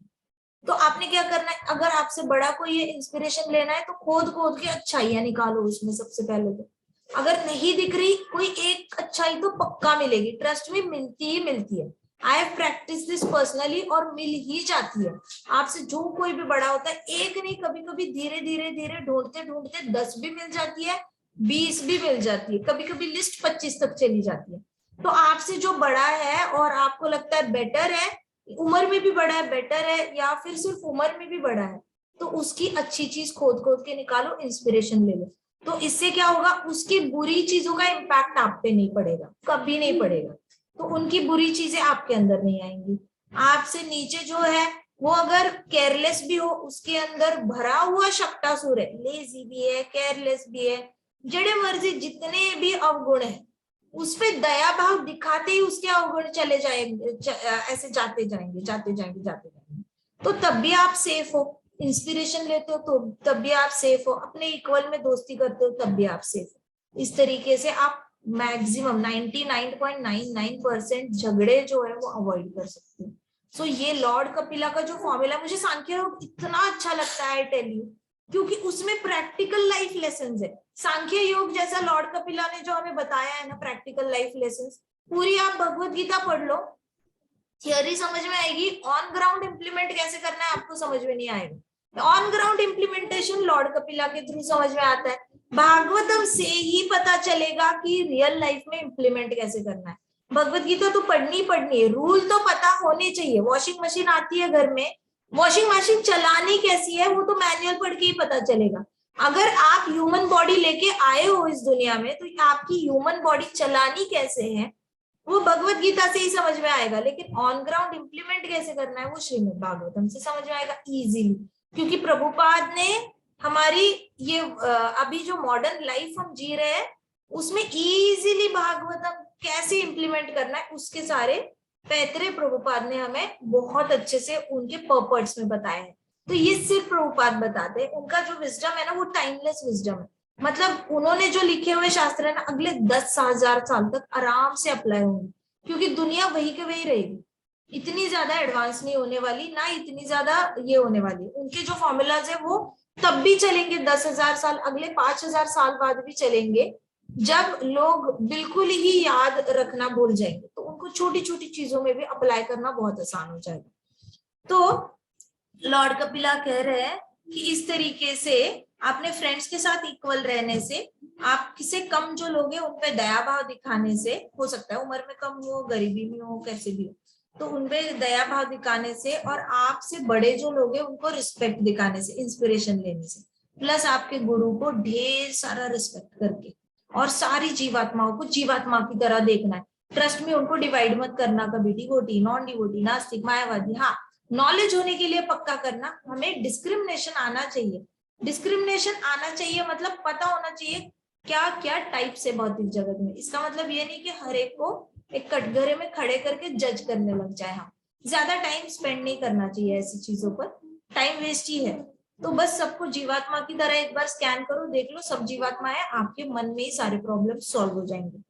तो आपने क्या करना है, अगर आपसे बड़ा कोई ये इंस्पिरेशन लेना है तो खोद खोद के अच्छाइयां निकालो उसमें सबसे पहले। तो अगर नहीं दिख रही कोई एक अच्छाई तो पक्का मिलेगी, ट्रस्ट में मिलती ही मिलती है। I have practice this personally, और मिल ही जाती है। आपसे जो कोई भी बड़ा होता है, एक नहीं, कभी कभी धीरे धीरे धीरे ढूंढते ढूंढते 10 भी मिल जाती है, 20 भी मिल जाती है, कभी कभी लिस्ट 25 तक चली जाती है। तो आपसे जो बड़ा है और आपको लगता है बेटर है, उम्र में भी बड़ा है बेटर है, या फिर सिर्फ उम्र में भी बड़ा है, तो उसकी अच्छी चीज खोद खोद के निकालो, इंस्पिरेशन ले लो। तो इससे क्या होगा, उसकी बुरी चीजों का इम्पैक्ट आप पे नहीं पड़ेगा, कभी नहीं पड़ेगा। तो उनकी बुरी चीजें आपके अंदर नहीं आएंगी। आपसे नीचे जो है वो अगर केयरलेस भी हो, उसके अंदर भरा हुआ शक्टासुर है, लेजी भी है, केयरलेस भी है, जड़े मर्जी जितने भी अवगुण है, उस पे दया भाव दिखाते ही उसके अवगुण चले जाएंगे, ऐसे जाते जाएंगे जाते जाएंगे जाते जाएंगे। तो तब भी आप सेफ हो, इंस्पिरेशन लेते हो तो तब भी आप सेफ हो, अपने इक्वल में दोस्ती करते हो तब भी आप सेफ हो। इस तरीके से आप मैक्सिमम 99.99% झगड़े जो है वो अवॉइड कर सकते हो। सो ये लॉर्ड कपिला का जो फॉर्मूला, मुझे सांख्य योग इतना अच्छा लगता है, आई टेल यू, क्योंकि उसमें प्रैक्टिकल लाइफ लेसन्स है। सांख्य योग जैसा लॉर्ड कपिला ने जो हमें बताया है ना, प्रैक्टिकल लाइफ लेसन्स, पूरी आप भगवत गीता पढ़ लो, थियोरी समझ में आएगी, ऑन ग्राउंड इंप्लीमेंट कैसे करना है आपको समझ में नहीं आएगा। On ground implementation Lord Kapila के थ्रू समझ में आता है, भागवतम से ही पता चलेगा कि रियल लाइफ में इंप्लीमेंट कैसे करना है। भगवत गीता तो पढ़नी पढ़नी है, रूल तो पता होने चाहिए। वॉशिंग मशीन आती है घर में, वॉशिंग मशीन चलानी कैसी है वो तो मैनुअल पढ़ के ही पता चलेगा। अगर आप ह्यूमन बॉडी लेके आए हो इस दुनिया में, तो आपकी ह्यूमन बॉडी चलानी कैसे है वो भगवत गीता से ही समझ में आएगा, लेकिन ऑन ग्राउंड इंप्लीमेंट कैसे करना है वो श्रीमद् भागवतम से समझ में आएगा इजीली। क्योंकि प्रभुपाद ने हमारी ये अभी जो मॉडर्न लाइफ हम जी रहे हैं उसमें इजीली भागवतम कैसे इंप्लीमेंट करना है उसके सारे पैतरे प्रभुपाद ने हमें बहुत अच्छे से उनके पर्पस में बताया है। तो ये सिर्फ प्रभुपाद बताते हैं, उनका जो विजडम है ना वो टाइमलेस विजडम है। मतलब उन्होंने जो लिखे हुए शास्त्र है ना, अगले 10,000 साल तक आराम से अप्लाई होंगे, क्योंकि दुनिया वही के वही रहेगी, इतनी ज्यादा एडवांस नहीं होने वाली, ना इतनी ज्यादा ये होने वाली। उनके जो फॉर्मूलाज है वो तब भी चलेंगे 10,000 साल, अगले 5,000 साल बाद भी चलेंगे, जब लोग बिल्कुल ही याद रखना भूल जाएंगे, तो उनको छोटी छोटी चीजों में भी अप्लाई करना बहुत आसान हो जाएगा। तो लॉर्ड कपिला कह रहे हैं कि इस तरीके से अपने फ्रेंड्स के साथ इक्वल रहने से, आप किसे कम जो लोग हैं उन पे दया भाव दिखाने से, हो सकता है उम्र में कम हो, गरीबी में हो, कैसे भी हो, तो उनपे दया भाव दिखाने से, और आपसे बड़े जो लोग हैं उनको रिस्पेक्ट दिखाने से, इंस्पिरेशन लेने से, प्लस आपके गुरु को ढेर सारा रिस्पेक्ट करके, और सारी जीवात्माओं को जीवात्मा की तरह देखना है। ट्रस्ट में उनको डिवाइड मत करना कभी, डिवोटी, नॉन डिवोटी, नास्तिक, मायावादी। हाँ, नॉलेज होने के लिए पक्का करना, हमें डिस्क्रिमिनेशन आना चाहिए। डिस्क्रिमिनेशन आना चाहिए मतलब पता होना चाहिए क्या क्या टाइप्स है भौतिक जगत में। इसका मतलब ये नहीं कि हर एक को एक कटघरे में खड़े करके जज करने लग जाए। हम ज्यादा टाइम स्पेंड नहीं करना चाहिए ऐसी चीजों पर, टाइम वेस्ट ही है। तो बस सबको जीवात्मा की तरह एक बार स्कैन करो, देख लो सब जीवात्मा है, आपके मन में ही सारे प्रॉब्लम सॉल्व हो जाएंगे।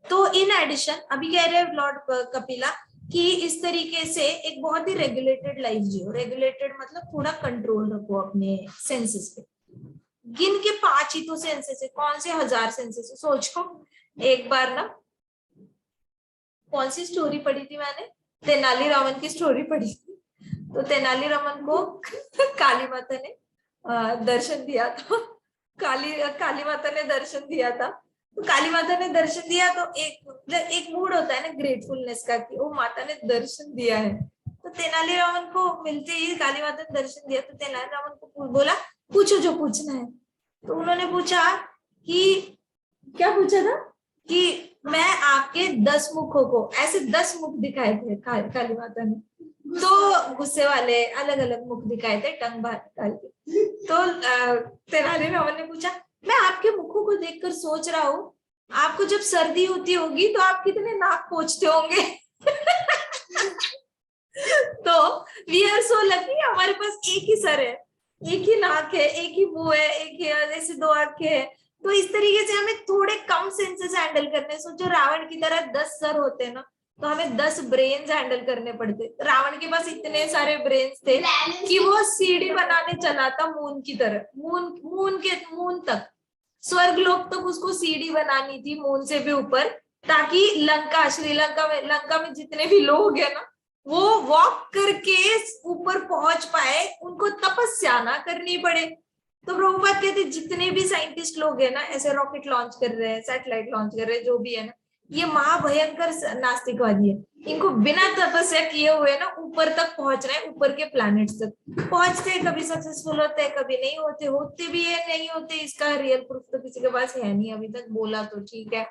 तो इन एडिशन अभी कह रहे हैं लॉर्ड कपिला कि इस तरीके से एक बहुत ही रेगुलेटेड लाइफ जियो। रेगुलेटेड मतलब थोड़ा कंट्रोल रखो अपने सेंसेस पे। गिन के 5 ही तो सेंसेस है, कौन से 1000 सेंसेस है सोचो। एक बार ना, कौन सी स्टोरी पढ़ी थी मैंने, तेनालीरामन की स्टोरी पढ़ी थी। तो तेनालीरामन को काली माता ने दर्शन दिया था, काली माता ने दर्शन दिया था। तो काली माता ने दर्शन दिया तो एक मूड होता है ना ग्रेटफुलनेस का, कि वो माता ने दर्शन दिया है। तो तेनालीरामन को मिलते ही काली माता ने दर्शन दिया, तो तेनालीरामन को बोला पूछो जो पूछना है। तो उन्होंने पूछा कि क्या पूछा था कि मैं आपके 10 मुखों को, ऐसे 10 मुख दिखाए थे काली माता ने। तो गुस्से वाले अलग अलग मुख दिखाए थे, टंग बाहर निकाल के। तो तेनालीरामन ने पूछा, मैं आपके मुखों को देखकर सोच रहा हूँ, आपको जब सर्दी होती होगी तो आप कितने नाक पोंछते होंगे। तो वी आर सो लकी, हमारे पास एक ही सर है, एक ही नाक है, एक ही मुंह है, एक ही ऐसे 2 आंखें है। तो इस तरीके से हमें थोड़े कम सेंसेस हैंडल करने। सोचो रावण की तरह 10 सर होते हैं ना, तो हमें 10 ब्रेन्स हैंडल करने पड़ते। रावण के पास इतने सारे ब्रेन्स थे कि वो सीढ़ी बनाने चला था मून की तरह, मून तक, स्वर्ग लोक तक उसको सीढ़ी बनानी थी, मून से भी ऊपर, ताकि लंका में जितने भी लोग हैं ना वो वॉक करके ऊपर पहुंच पाए, उनको तपस्या ना करनी पड़े। तो प्रभुपाद कहते जितने भी साइंटिस्ट लोग हैं ना, ऐसे रॉकेट लॉन्च कर रहे हैं, सैटेलाइट लॉन्च कर रहे हैं, जो भी है ना, ये महाभयंकर नास्तिकवादी है। इनको बिना तपस्या किए हुए ना ऊपर तक पहुंच रहे हैं, ऊपर के प्लैनेट्स तक पहुंचते हैं, कभी सक्सेसफुल होते हैं, कभी नहीं होते, होते भी है नहीं होते, इसका रियल प्रूफ तो किसी के पास है नहीं अभी तक, बोला तो ठीक है।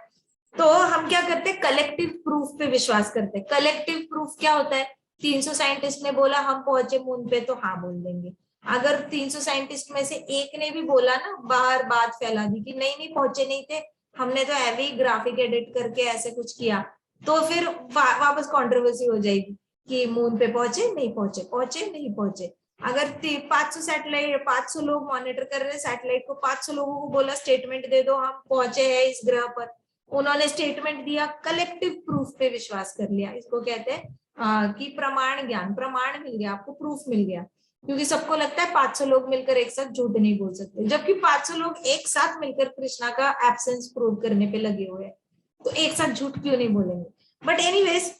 तो हम क्या करते हैं, कलेक्टिव प्रूफ पे विश्वास करते हैं। कलेक्टिव प्रूफ क्या होता है, 300 साइंटिस्ट ने बोला हम पहुंचे मून पे, तो हाँ बोल देंगे। अगर 300 साइंटिस्ट में से एक ने भी बोला ना, बाहर बात फैला दी कि नहीं नहीं पहुंचे नहीं थे, हमने तो हैवी ग्राफिक एडिट करके ऐसे कुछ किया, तो फिर वापस कंट्रोवर्सी हो जाएगी कि मून पे पहुंचे नहीं पहुंचे, पहुंचे नहीं पहुंचे। अगर 500 सैटेलाइट, 500 लोग मॉनिटर कर रहे हैं सैटेलाइट को, 500 लोगों को बोला स्टेटमेंट दे दो हम पहुंचे हैं इस ग्रह पर, उन्होंने स्टेटमेंट दिया, कलेक्टिव प्रूफ पे विश्वास कर लिया। इसको कहते हैं कि प्रमाण ज्ञान, प्रमाण मिल गया आपको, प्रूफ मिल गया। क्योंकि सबको लगता है 500 लोग मिलकर एक साथ झूठ नहीं बोल सकते, जबकि 500 लोग एक साथ मिलकर कृष्णा का एब्सेंस प्रूव करने पे लगे हुए हैं, तो एक साथ झूठ क्यों नहीं बोलेंगे। बट एनीवेज,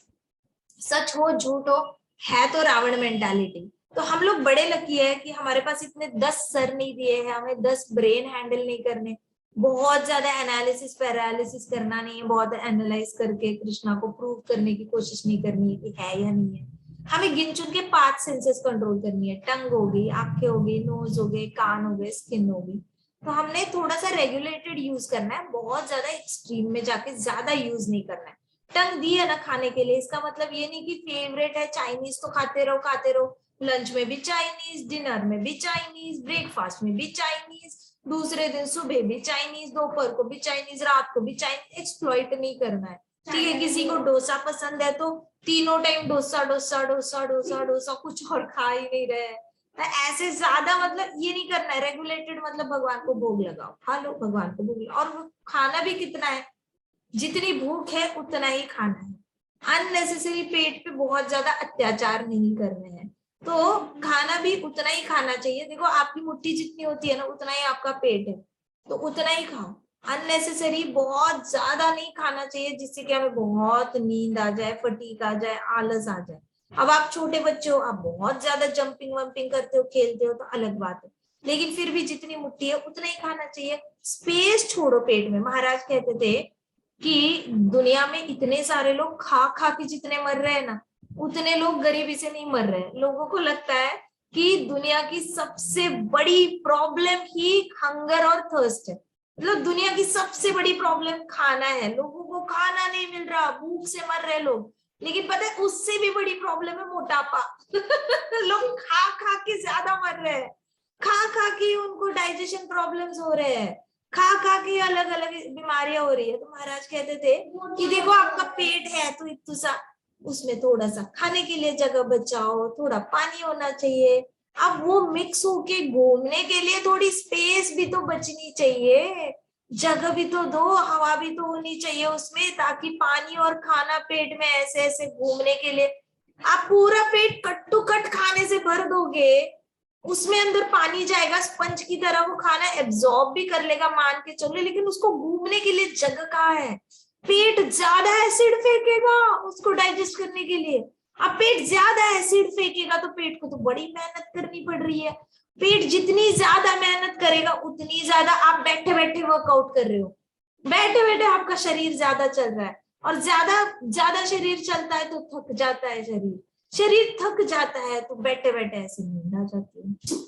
सच हो झूठ हो, है तो रावण मेंटालिटी। तो हम लोग बड़े लकी है कि हमारे पास इतने 10 सर नहीं दिए हैं, हमें 10 ब्रेन हैंडल नहीं करने, बहुत ज्यादा एनालिसिस पैरालिसिस करना नहीं है, बहुत एनालाइज करके कृष्णा को प्रूव करने की कोशिश नहीं करनी है कि है या नहीं है। हमें गिन चुन के 5 सेंसेस कंट्रोल करनी है, टंग हो गई, आंखें हो गई, नोज हो गए, कान हो गए, स्किन हो गई। तो हमने थोड़ा सा रेगुलेटेड यूज करना है, बहुत ज्यादा एक्सट्रीम में जाके ज्यादा यूज नहीं करना है। टंग दी है ना खाने के लिए, इसका मतलब ये नहीं कि फेवरेट है चाइनीज तो खाते रहो खाते रहो, लंच में भी चाइनीज, डिनर में भी चाइनीज, ब्रेकफास्ट में भी चाइनीज, दूसरे दिन सुबह भी चाइनीज, दोपहर को भी चाइनीज, रात को भी चाइनीज। एक्सप्लॉइट नहीं करना है, ठीक है। किसी को डोसा पसंद है तो तीनों टाइम डोसा डोसा डोसा डोसा डोसा, कुछ और खा ही नहीं रहे। तो ऐसे ज्यादा मतलब ये नहीं करना है। रेगुलेटेड मतलब भगवान को भोग लगाओ, खा लो भगवान को भोग लगाओ, और वो खाना भी कितना है, जितनी भूख है उतना ही खाना है। अननेसेसरी पेट पे बहुत ज्यादा अत्याचार नहीं करने हैं, तो खाना भी उतना ही खाना चाहिए। देखो आपकी मुट्ठी जितनी होती है ना, उतना ही आपका पेट है, तो उतना ही खाओ। अननेसेसरी बहुत ज्यादा नहीं खाना चाहिए, जिससे कि हमें बहुत नींद आ जाए, फटीक आ जाए, आलस आ जाए। अब आप छोटे बच्चे हो, आप बहुत ज्यादा जंपिंग वंपिंग करते हो, खेलते हो, तो अलग बात है, लेकिन फिर भी जितनी मुट्ठी है उतना ही खाना चाहिए। स्पेस छोड़ो पेट में। महाराज कहते थे कि दुनिया में इतने सारे लोग खा खा के जितने मर रहे हैं ना, उतने लोग गरीबी से नहीं मर रहे हैं। लोगों को लगता है कि दुनिया की सबसे बड़ी प्रॉब्लम ही हंगर और थर्स्ट है, मतलब दुनिया की सबसे बड़ी प्रॉब्लम खाना है। लोगों को खाना नहीं मिल रहा, भूख से मर रहे लोग। लेकिन पता है उससे भी बड़ी प्रॉब्लम है मोटापा। लोग खा खा के ज्यादा मर रहे हैं, खा खा के उनको डाइजेशन प्रॉब्लम्स हो रहे हैं, खा खा के अलग अलग बीमारियां हो रही है। तो महाराज कहते थे कि देखो आपका पेट है तो इतना सा, उसमें थोड़ा सा खाने के लिए जगह बचाओ, थोड़ा पानी होना चाहिए। अब वो मिक्स होके घूमने के लिए थोड़ी स्पेस भी तो बचनी चाहिए, जगह भी तो दो, हवा भी तो होनी चाहिए उसमें, ताकि पानी और खाना पेट में ऐसे ऐसे घूमने के लिए। आप पूरा पेट कट टू कट खाने से भर दोगे, उसमें अंदर पानी जाएगा, स्पंज की तरह वो खाना एब्जॉर्ब भी कर लेगा, मान के चलो, लेकिन उसको घूमने के लिए जगह कहाँ है। पेट ज्यादा एसिड फेंकेगा उसको डाइजेस्ट करने के लिए। अब पेट ज्यादा एसिड फेंकेगा तो पेट को तो बड़ी मेहनत करनी पड़ रही है। पेट जितनी ज्यादा मेहनत करेगा उतनी ज्यादा आप बैठे बैठे वर्कआउट कर रहे हो, बैठे बैठे आपका शरीर ज्यादा चल रहा है, और ज्यादा ज्यादा शरीर चलता है तो थक जाता है शरीर, शरीर थक जाता है तो बैठे बैठे ऐसे नींद आ जाती है।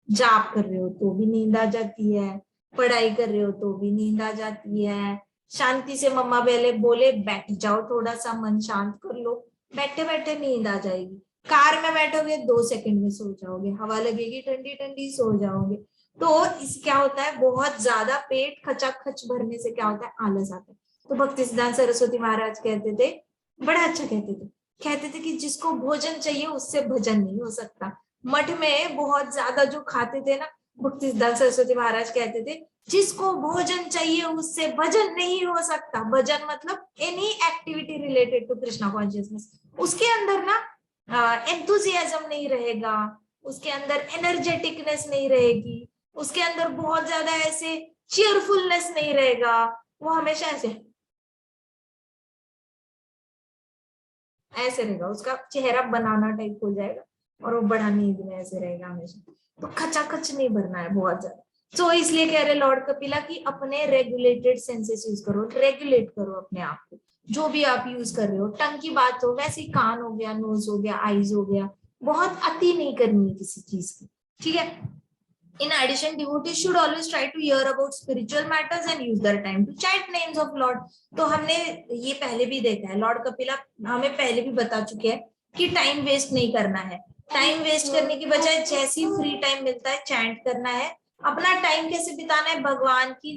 जाप कर रहे हो तो भी नींद आ जाती है, पढ़ाई कर रहे हो तो भी नींद आ जाती है। शांति से मम्मा पहले बोले बैठ जाओ, थोड़ा सा मन शांत कर लो, बैठे बैठे नींद आ जाएगी। कार में बैठोगे 2 सेकंड में सो जाओगे, हवा लगेगी ठंडी ठंडी, सो जाओगे। तो इस क्या होता है, बहुत ज्यादा पेट खचाखच भरने से क्या होता है, आलस आता है। तो भक्ति सिद्धांत सरस्वती महाराज कहते थे, बड़ा अच्छा कहते थे कि जिसको भोजन चाहिए उससे भजन नहीं हो सकता। मठ में बहुत ज्यादा जो खाते थे ना, भक्ति सिद्धांत सरस्वती महाराज कहते थे जिसको भोजन चाहिए उससे भजन नहीं हो सकता। भजन मतलब any activity related to Krishna consciousness, उसके अंदर ना एंथुसियाज्म नहीं रहेगा, उसके अंदर एनर्जेटिकनेस नहीं रहेगी, उसके अंदर बहुत ज्यादा ऐसे चीयरफुलनेस नहीं रहेगा। वो हमेशा ऐसे रहेगा, उसका चेहरा बनाना टाइप हो जाएगा, और वो बड़ा नींद में ऐसे रहेगा हमेशा। तो खचाखच नहीं भरना है बहुत ज्यादा, सो इसलिए कह रहे लॉर्ड कपिला कि अपने रेगुलेटेड सेंसेस यूज करो, रेगुलेट करो अपने आप को, जो भी आप यूज कर रहे हो। टंग की बात हो, वैसे ही कान हो गया, नोज हो गया, आईज हो गया, बहुत अति नहीं करनी है किसी चीज की, ठीक है। In addition, devotees should always try to hear about spiritual matters and use their time to chant names of Lord. तो हमने ये पहले भी देखा है, लॉर्ड कपिला हमें पहले भी बता चुके हैं कि टाइम वेस्ट नहीं करना है। टाइम वेस्ट करने की बजाय जैसे ही फ्री टाइम मिलता है चैंट करना है। अपना टाइम कैसे बिताना है, भगवान की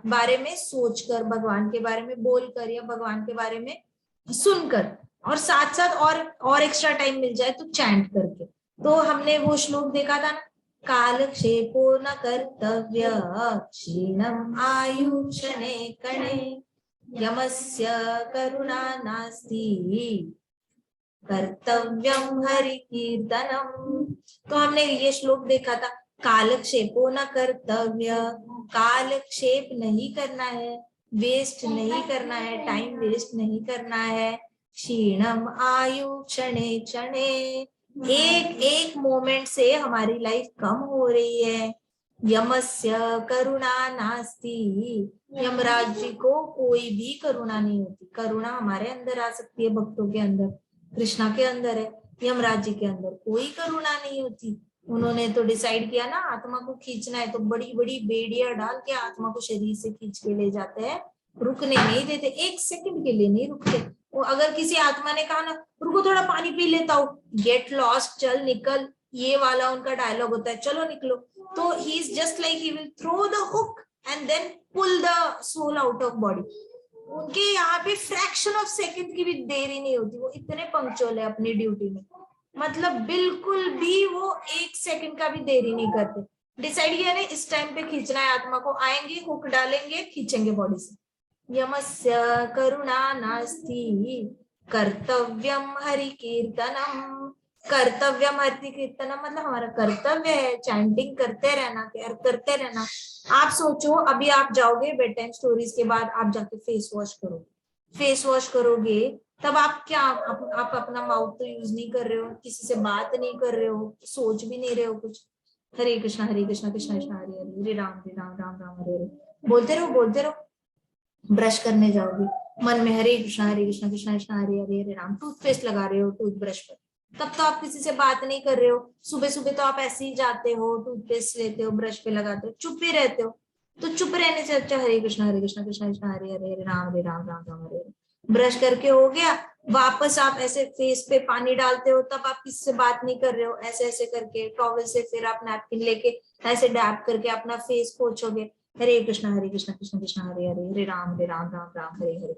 बारे में सोचकर, भगवान के बारे में बोलकर या भगवान के बारे में सुनकर, और साथ साथ और एक्स्ट्रा टाइम मिल जाए तो चैंट करके। तो हमने वो श्लोक देखा था ना, कालक्षेपो न कर्तव्य क्षीणम् आयु क्षणे कणे यमस्य करुणा नास्ति कर्तव्यम हरि कीर्तनम। तो हमने ये श्लोक देखा था, कालक्षेपो न कर्तव्य, कालक्षेप नहीं करना है, वेस्ट नहीं करना है, टाइम वेस्ट नहीं करना है। क्षीणम आयु क्षणे क्षणे, एक एक मोमेंट से हमारी लाइफ कम हो रही है। यमस्य करुणा नास्ति, यमराज जी को कोई भी करुणा नहीं होती। करुणा हमारे अंदर आ सकती है, भक्तों के अंदर, कृष्णा के अंदर है, यमराज जी के अंदर कोई करुणा नहीं होती। उन्होंने तो डिसाइड किया ना, आत्मा को खींचना है तो बड़ी बड़ी बेड़ियां डाल के आत्मा को शरीर से खींच के ले जाते हैं, रुकने नहीं देते, एक सेकंड के लिए नहीं रुकते। वो अगर किसी आत्मा ने कहा ना रुको थोड़ा पानी पी लेता हूँ, गेट लॉस्ट, चल निकल, ये वाला उनका डायलॉग होता है, चलो निकलो। तो he is just like he will throw the hook and then pull the soul out of body. उनके यहाँ पे फ्रैक्शन ऑफ सेकंड की भी देरी नहीं होती, वो इतने पंक्चुअल है अपनी ड्यूटी में, मतलब बिल्कुल भी वो एक सेकंड का भी देरी नहीं करते। डिसाइड किया नहीं इस टाइम पे खींचना है आत्मा को, आएंगे हुक डालेंगे, खींचेंगे बॉडी से। यमस्य करुणा नास्ति कर्तव्यम हरि कीर्तनम, कर्तव्यम हरि कीर्तनम मतलब हमारा कर्तव्य है चैंटिंग करते रहना, केयर करते रहना। आप सोचो अभी आप जाओगे बेड टाइम स्टोरीज के बाद आप जाके फेस वॉश करोगे, फेस वॉश करोगे तब आप क्या, आप अपना माउथ तो यूज नहीं कर रहे हो, किसी से बात नहीं कर रहे हो, सोच भी नहीं रहे हो कुछ, हरे कृष्णा कृष्ण कृष्ण हरे हरे, हरे राम राम राम हरे हरे बोलते रहो बोलते रहो। ब्रश करने जाओगे मन में हरे कृष्णा कृष्ण कृष्ण हरे हरे, हरे राम। टूथपेस्ट लगा रहे हो टूथब्रश पर, तब तो आप किसी से बात नहीं कर रहे हो। सुबह सुबह तो आप ऐसे ही जाते हो, टूथपेस्ट लेते हो, ब्रश पे लगाते हो, चुप ही रहते हो। तो चुप रहने से अच्छा हरे कृष्णा कृष्ण कृष्ण हरे हरे, हरे राम राम राम हरे हरे। ब्रश करके हो गया, वापस आप ऐसे फेस पे पानी डालते हो, तब आप किसी से बात नहीं कर रहे हो, ऐसे ऐसे करके टॉवल से फिर आप नैपकिन लेके ऐसे डैप करके अपना फेस पोंछोगे, हरे कृष्णा कृष्ण कृष्ण हरे हरे, हरे राम राम राम हरे हरे।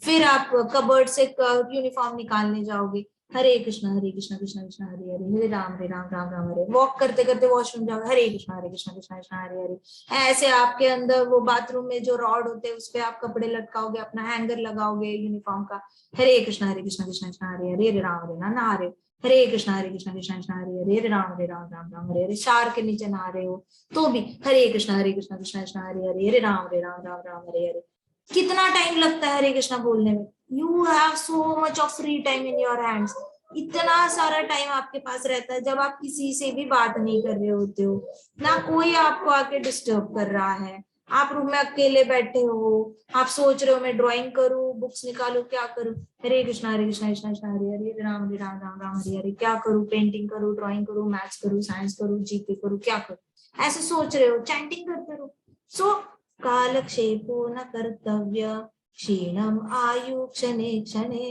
फिर आप कबर्ड से यूनिफॉर्म निकालने जाओगे, हरे कृष्णा कृष्ण कृष्ण हरे हरे, हरे राम राम राम हरे। वॉक करते करते वॉशरूम जाओगे, हरे कृष्णा कृष्ण कृष्ण हरे हरे। ऐसे आपके अंदर वो बाथरूम में जो रॉड होते हैं उस पे आप कपड़े लटकाओगे, अपना हैंगर लगाओगे यूनिफॉर्म का, हरे कृष्णा कृष्ण कृष्ण हरे हरे, हरे राम नहा रहे हो, हरे कृष्णा कृष्ण कृष्ण हरे हरे, हरे राम राम हरे हरे। शार के नीचे नहा रहे हो तो भी हरे कृष्णा कृष्ण कृष्ण हरे हरे, हरे राम राम हरे हरे। कितना टाइम लगता है हरे कृष्णा बोलने में? You have so much of free time in your hands, इतना सारा टाइम आपके पास रहता है जब आप किसी से भी बात नहीं कर रहे होते हो, ना कोई आपको आके डिस्टर्ब कर रहा है, आप रूम में अकेले बैठे हो, आप सोच रहे हो मैं ड्राइंग करूँ, बुक्स निकालू, क्या करूँ, हरे कृष्णा कृष्ण हरे हरे, राम राम हरे हरे, क्या करूँ, पेंटिंग करूँ, ड्राइंग करूँ, मैथ्स करूँ, साइंस करूँ, जीके करूँ, क्या करूँ, ऐसे सोच रहे हो, चैंटिंग करते रहो। सो कालक्षेपो न कर्तव्य क्षीणम आयु क्षणे क्षणे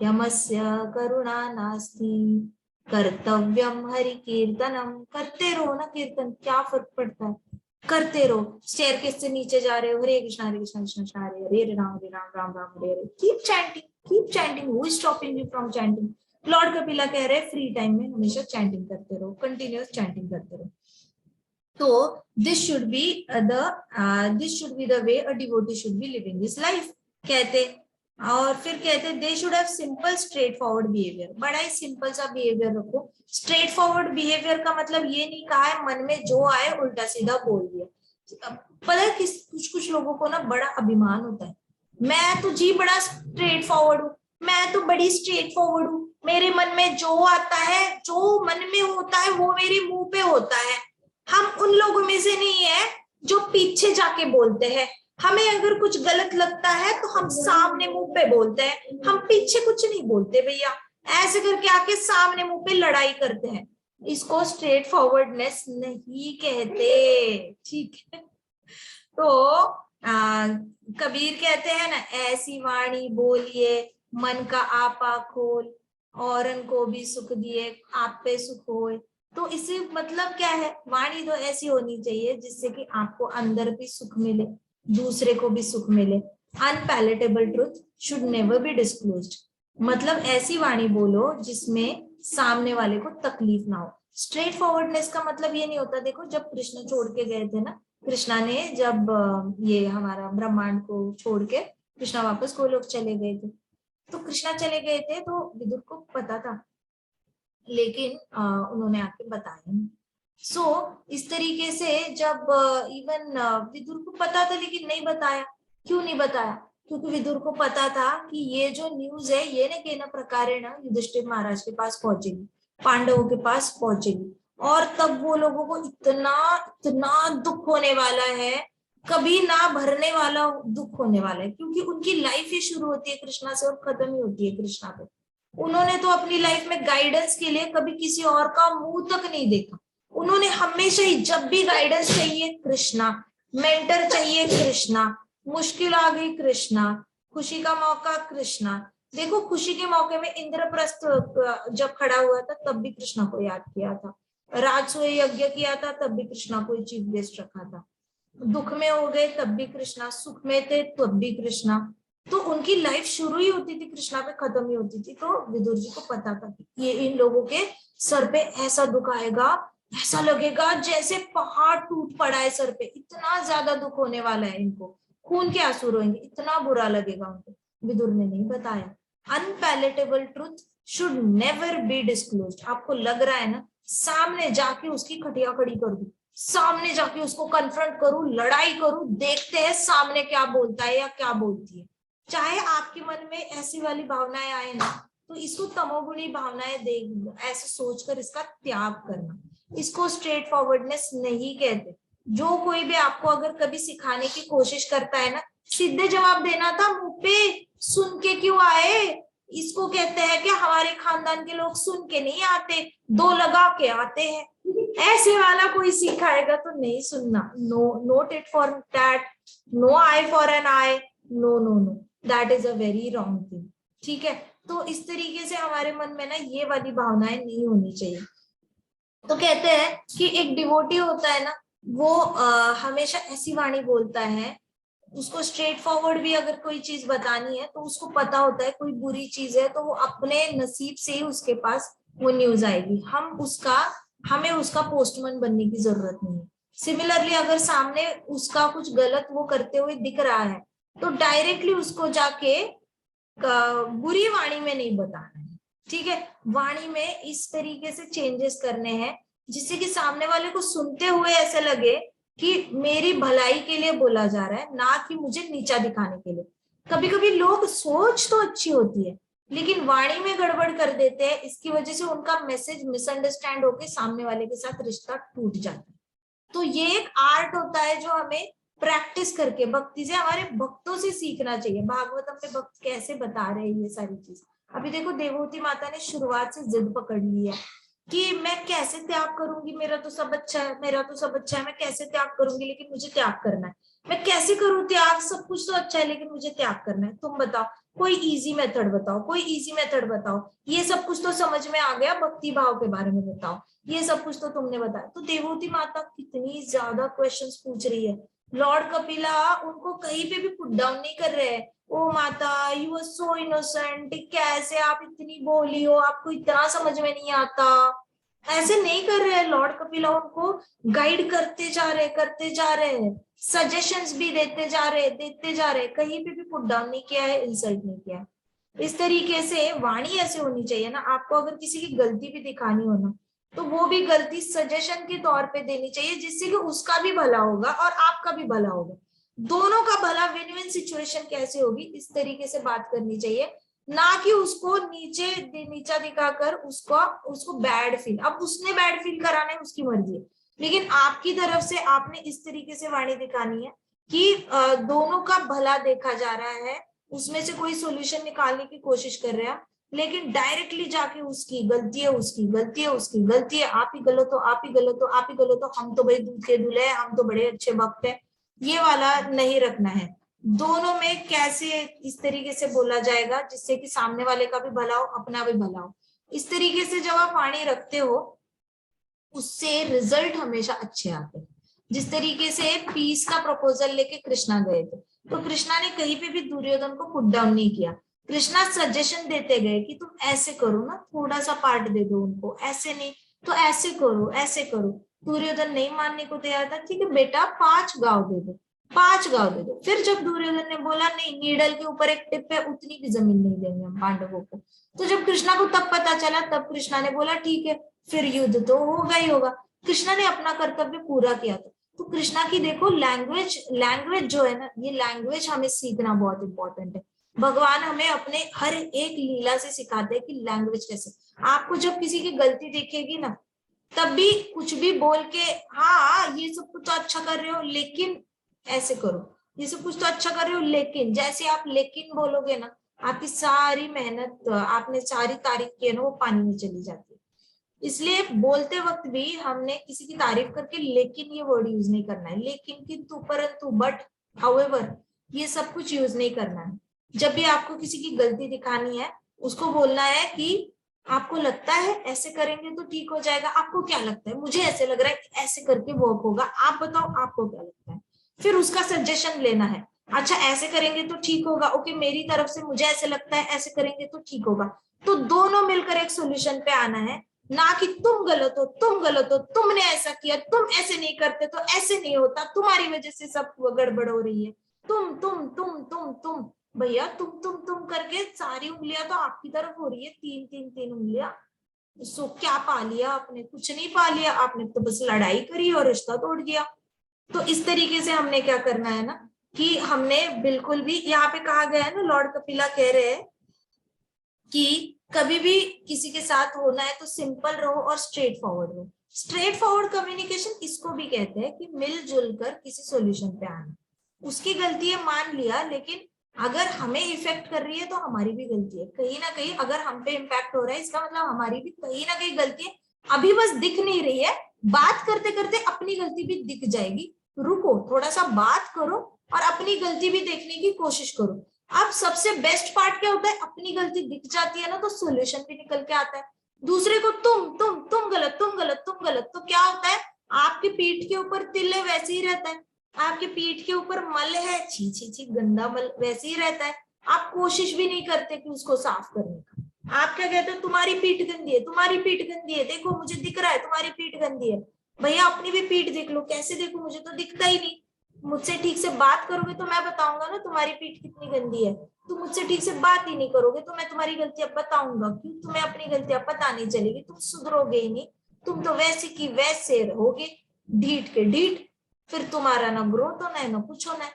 यमस्य करुणा नास्ति कर्तव्यम हरि कीर्तनम। करते रहो ना कीर्तन, क्या फर्क पड़ता है, करते रहो। स्टेयरकेस से नीचे जा रहे हो, Hare Krishna Krishna Hare Hare, Hare Ram Ram Hare Hare. Keep chanting, who is stopping you from chanting? Lord Kapila कह रहे हैं फ्री टाइम में हमेशा चैंटिंग करते रहो, कंटिन्यूअस चैंटिंग करते रहो। तो this should be the way a devotee should be living his life कहते। और फिर कहते they should have simple straight forward behaviour, बड़ा ही सिंपल सा बिहेवियर रखो। स्ट्रेट फॉरवर्ड बिहेवियर का मतलब ये नहीं कहा है मन में जो आए उल्टा सीधा बोल दिया। पता है कुछ लोगों को ना बड़ा अभिमान होता है, मैं तो जी बड़ा स्ट्रेट फॉरवर्ड हूँ, मैं तो बड़ी स्ट्रेट फॉरवर्ड हूँ, मेरे मन में जो आता है, जो मन में होता है वो मेरे मुंह पे होता है। हम उन लोगों में से नहीं है जो पीछे जाके बोलते हैं। हमें अगर कुछ गलत लगता है तो हम सामने मुंह पे बोलते हैं, हम पीछे कुछ नहीं बोलते भैया, ऐसे करके आके सामने मुंह पे लड़ाई करते हैं। इसको स्ट्रेट फॉरवर्डनेस नहीं कहते, ठीक है। तो कबीर कहते हैं ना, ऐसी वाणी बोलिए मन का आपा खोल, औरन को भी सुख दिए आप पे सुख होए। तो इसे मतलब क्या है, वाणी तो ऐसी होनी चाहिए जिससे कि आपको अंदर भी सुख मिले, दूसरे को भी सुख मिले। Unpalatable truth should never be disclosed, मतलब ऐसी वाणी बोलो जिसमें सामने वाले को तकलीफ ना हो। स्ट्रेट फॉरवर्डनेस का मतलब ये नहीं होता, देखो जब कृष्ण छोड़ के गए थे ना, कृष्णा ने जब ये हमारा ब्रह्मांड को छोड़ के कृष्णा वापस गोलोक चले गए थे, तो कृष्णा चले गए थे तो विदुर को पता था, लेकिन उन्होंने आके बताया नहीं। सो इस तरीके से जब इवन विदुर को पता था लेकिन नहीं बताया। क्यों नहीं बताया? क्योंकि विदुर को पता था कि ये जो न्यूज है ये न केन प्रकारेण युधिष्ठिर महाराज के पास पहुंचेगी, पांडवों के पास पहुंचेगी, और तब वो लोगों को इतना इतना दुख होने वाला है, कभी ना भरने वाला दुख होने वाला है, क्योंकि उनकी लाइफ ही शुरू होती है कृष्णा से और खत्म ही होती है कृष्णा पे। उन्होंने तो अपनी लाइफ में गाइडेंस के लिए कभी किसी और का मुंह तक नहीं देखा। उन्होंने हमेशा ही जब भी गाइडेंस चाहिए कृष्णा, मेंटर चाहिए कृष्णा, मुश्किल आ गई कृष्णा, खुशी का मौका कृष्णा। देखो खुशी के मौके में इंद्रप्रस्थ जब खड़ा हुआ था तब भी कृष्णा को याद किया था, राजसूय यज्ञ किया था तब भी कृष्णा को चीफ गेस्ट रखा था, दुख में हो गए तब भी कृष्णा, सुख में थे तब भी कृष्णा। तो उनकी लाइफ शुरू ही होती थी कृष्णा पे, खत्म ही होती थी। तो विदुर जी को पता था कि ये इन लोगों के सर पे ऐसा दुख आएगा, ऐसा लगेगा जैसे पहाड़ टूट पड़ा है सर पे, इतना ज्यादा दुख होने वाला है इनको, खून के आंसू रोएंगे, इतना बुरा लगेगा उनको। विदुर ने नहीं बताया। Unpalatable truth should never be disclosed. आपको लग रहा है ना, सामने जाके उसकी खटिया खड़ी कर दू, सामने जाके उसको कन्फ्रंट करूं, लड़ाई करूं, देखते हैं सामने क्या बोलता है या क्या बोलती है। चाहे आपके मन में ऐसी वाली भावनाएं आए ना, तो इसको तमोगुणी भावनाएं देख ऐसे सोचकर इसका त्याग करना, इसको स्ट्रेट फॉरवर्डनेस नहीं कहते। जो कोई भी आपको अगर कभी सिखाने की कोशिश करता है ना, सीधे जवाब देना था मुंह पे, सुन के क्यों आए, इसको कहते हैं कि हमारे खानदान के लोग सुन के नहीं आते, दो लगा के आते हैं। ऐसे वाला कोई सिखाएगा तो नहीं सुनना। No, note it for that, no eye for an eye, no no no, that is a very wrong thing, ठीक है। तो इस तरीके से हमारे मन में ना ये वाली भावनाएं नहीं होनी चाहिए। तो कहते हैं कि एक डिवोटी होता है ना, वो हमेशा ऐसी वाणी बोलता है, उसको स्ट्रेट फॉरवर्ड भी अगर कोई चीज बतानी है तो उसको पता होता है कोई बुरी चीज है तो वो अपने नसीब से ही उसके पास वो न्यूज आएगी, हमें उसका पोस्टमैन बनने की जरूरत नहीं है। सिमिलरली अगर सामने उसका कुछ गलत वो करते हुए दिख रहा है तो डायरेक्टली उसको जाके बुरी वाणी में नहीं बताना है, ठीक है। वाणी में इस तरीके से चेंजेस करने हैं जिससे कि सामने वाले को सुनते हुए ऐसे लगे कि मेरी भलाई के लिए बोला जा रहा है, ना कि मुझे नीचा दिखाने के लिए। कभी कभी लोग सोच तो अच्छी होती है लेकिन वाणी में गड़बड़ कर देते हैं, इसकी वजह से उनका मैसेज मिसअंडरस्टैंड होकर सामने वाले के साथ रिश्ता टूट जाता है। तो ये एक आर्ट होता है जो हमें प्रैक्टिस करके भक्ति से, हमारे भक्तों से सीखना चाहिए। भागवतम में भक्त कैसे बता रहे हैं ये सारी चीज। अभी देखो देवहूति माता ने शुरुआत से जिद पकड़ ली है कि मैं कैसे त्याग करूंगी, मेरा तो सब अच्छा है, मेरा तो सब अच्छा है, मैं कैसे त्याग करूंगी, लेकिन मुझे त्याग करना है। मैं कैसे करूं त्याग, सब कुछ तो अच्छा है लेकिन मुझे त्याग करना है। तुम बताओ कोई इजी मेथड बताओ, कोई इजी मेथड बताओ। ये सब कुछ तो समझ में आ गया, भक्ति भाव के बारे में बताओ, ये सब कुछ तो तुमने बताया। तो देवहूति माता कितनी ज्यादा क्वेश्चंस पूछ रही है। लॉर्ड कपिला उनको कहीं पे भी पुट डाउन नहीं कर रहे हैं। ओ माता, यू आर सो इनोसेंट, कैसे आप इतनी भोली हो, आपको इतना समझ में नहीं आता, ऐसे नहीं कर रहे हैं। लॉर्ड कपिला उनको गाइड करते जा रहे हैं, सजेशंस भी देते जा रहे, कहीं पे भी पुट डाउन नहीं किया है, इंसल्ट नहीं किया है। इस तरीके से वाणी ऐसे होनी चाहिए ना, आपको अगर किसी की गलती भी दिखानी हो ना तो वो भी गलती सजेशन के तौर पे देनी चाहिए, जिससे कि उसका भी भला होगा और आपका भी भला होगा, दोनों का भला, विन विन सिचुएशन कैसे होगी, इस तरीके से बात करनी चाहिए। ना कि उसको नीचा दिखाकर उसको बैड फील, अब उसने बैड फील कराना है, उसकी मर्जी है। लेकिन आपकी तरफ से आपने इस तरीके से वाणी दिखानी है कि दोनों का भला देखा जा रहा है, उसमें से कोई सॉल्यूशन निकालने की कोशिश कर रहे हैं, लेकिन डायरेक्टली जाके उसकी गलती है, उसकी गलती है, उसकी गलती है, आप ही गलत हो, आप ही गलत हो, आप ही गलत हो, हम तो भाई दूध के दूल्हे हैं, हम तो बड़े अच्छे वक्त है, ये वाला नहीं रखना है। दोनों में कैसे इस तरीके से बोला जाएगा जिससे कि सामने वाले का भी भला हो, अपना भी भला हो, इस तरीके से जब आप वाणी रखते हो उससे रिजल्ट हमेशा अच्छे आते हैं। जिस तरीके से पीस का प्रपोजल लेके कृष्णा गए थे, तो कृष्णा ने कहीं पे भी दुर्योधन को पुट डाउन नहीं किया, कृष्णा सजेशन देते गए कि तुम ऐसे करो ना, थोड़ा सा पार्ट दे दो उनको, ऐसे नहीं तो ऐसे करो, ऐसे करो। दुर्योधन नहीं मानने को तैयार था, ठीक है बेटा 5 गांव दे दो, 5 गांव दे दो। फिर जब दुर्योधन ने बोला नहीं, नीडल के ऊपर एक टिप है, उतनी भी जमीन नहीं देंगे हम पांडवों को, तो जब कृष्णा को तब पता चला, तब कृष्णा ने बोला ठीक है, फिर युद्ध तो होगा ही होगा। कृष्णा ने अपना कर्तव्य पूरा किया था। तो कृष्णा की देखो लैंग्वेज, लैंग्वेज जो है ना, ये लैंग्वेज हमें सीखना बहुत इंपॉर्टेंट है। भगवान हमें अपने हर एक लीला से सिखाते हैं कि लैंग्वेज कैसे। आपको जब किसी की गलती दिखेगी ना, तब भी कुछ भी बोल के, हाँ ये सब कुछ तो अच्छा कर रहे हो लेकिन ऐसे करो, ये सब कुछ तो अच्छा कर रहे हो लेकिन, जैसे आप लेकिन बोलोगे ना, आपकी सारी मेहनत, आपने सारी तारीफ की है ना, वो पानी में चली जाती है। इसलिए बोलते वक्त भी हमने किसी की तारीफ करके लेकिन ये वर्ड यूज नहीं करना है, लेकिन, किंतु, परंतु, बट, हाउएवर, ये सब कुछ यूज नहीं करना है। जब भी आपको किसी की गलती दिखानी है, उसको बोलना है कि आपको लगता है ऐसे करेंगे तो ठीक हो जाएगा, आपको क्या लगता है, मुझे ऐसे लग रहा है कि ऐसे करके वर्क होगा, आप बताओ आपको क्या लगता है। फिर उसका सजेशन लेना है, अच्छा ऐसे करेंगे तो ठीक होगा, ओके मेरी तरफ से मुझे ऐसे लगता है, ऐसे करेंगे तो ठीक होगा। तो दोनों मिलकर एक सोल्यूशन पे आना है, ना कि तुम गलत हो, तुम गलत हो, तुमने ऐसा किया, तुम ऐसे नहीं करते तो ऐसे नहीं होता, तुम्हारी वजह से सब गड़बड़ हो रही है, तुम भैया, तुम करके सारी उंगलियां तो आपकी तरफ हो रही है, तीन उंगलियां। सो क्या पा लिया आपने, कुछ नहीं पा लिया आपने, तो बस लड़ाई करी और रिश्ता तोड़ दिया। तो इस तरीके से हमने क्या करना है ना, कि हमने बिल्कुल भी, यहाँ पे कहा गया है ना, लॉर्ड कपिला कह रहे हैं कि कभी भी किसी के साथ होना है तो सिंपल रहो और स्ट्रेट फॉरवर्ड रहो। स्ट्रेट फॉरवर्ड कम्युनिकेशन इसको भी कहते हैं कि मिलजुल कर किसी सॉल्यूशन पे आना। उसकी गलती है मान लिया, लेकिन अगर हमें इफेक्ट कर रही है तो हमारी भी गलती है, कहीं ना कहीं अगर हम पे इम्पैक्ट हो रहा है, इसका मतलब हमारी भी कहीं ना कहीं गलती है, अभी बस दिख नहीं रही है। बात करते करते अपनी गलती भी दिख जाएगी, रुको थोड़ा सा बात करो और अपनी गलती भी देखने की कोशिश करो। अब सबसे बेस्ट पार्ट क्या होता है, अपनी गलती दिख जाती है ना, तो सॉल्यूशन भी निकल के आता है। दूसरे को तुम गलत, तुम गलत, तुम गलत, तो क्या होता है, आपकी पीठ के ऊपर तिल है वैसे ही रहता है, आपके पीठ के ऊपर मल है, छी छी छी गंदा मल वैसे ही रहता है। आप कोशिश भी नहीं करते कि उसको साफ करने का। आप क्या कहते हो, तुम्हारी पीठ गंदी है, तुम्हारी पीठ गंदी है, देखो मुझे दिख रहा है तुम्हारी पीठ गंदी है। भैया अपनी भी पीठ देख लो, कैसे देखो, मुझे तो दिखता ही नहीं। मुझसे ठीक से बात करोगे तो मैं बताऊंगा ना तुम्हारी पीठ कितनी गंदी है। तुम मुझसे ठीक से बात ही नहीं करोगे तो मैं तुम्हारी गलतियां बताऊंगा क्यों, तुम्हें अपनी गलतियां पता नहीं चलेगी, तुम सुधरोगे ही नहीं, तुम तो वैसे की वैसे रहोगे, ढीठ के ढीठ, फिर तुम्हारा ना ग्रोथ होना है ना कुछ होना है।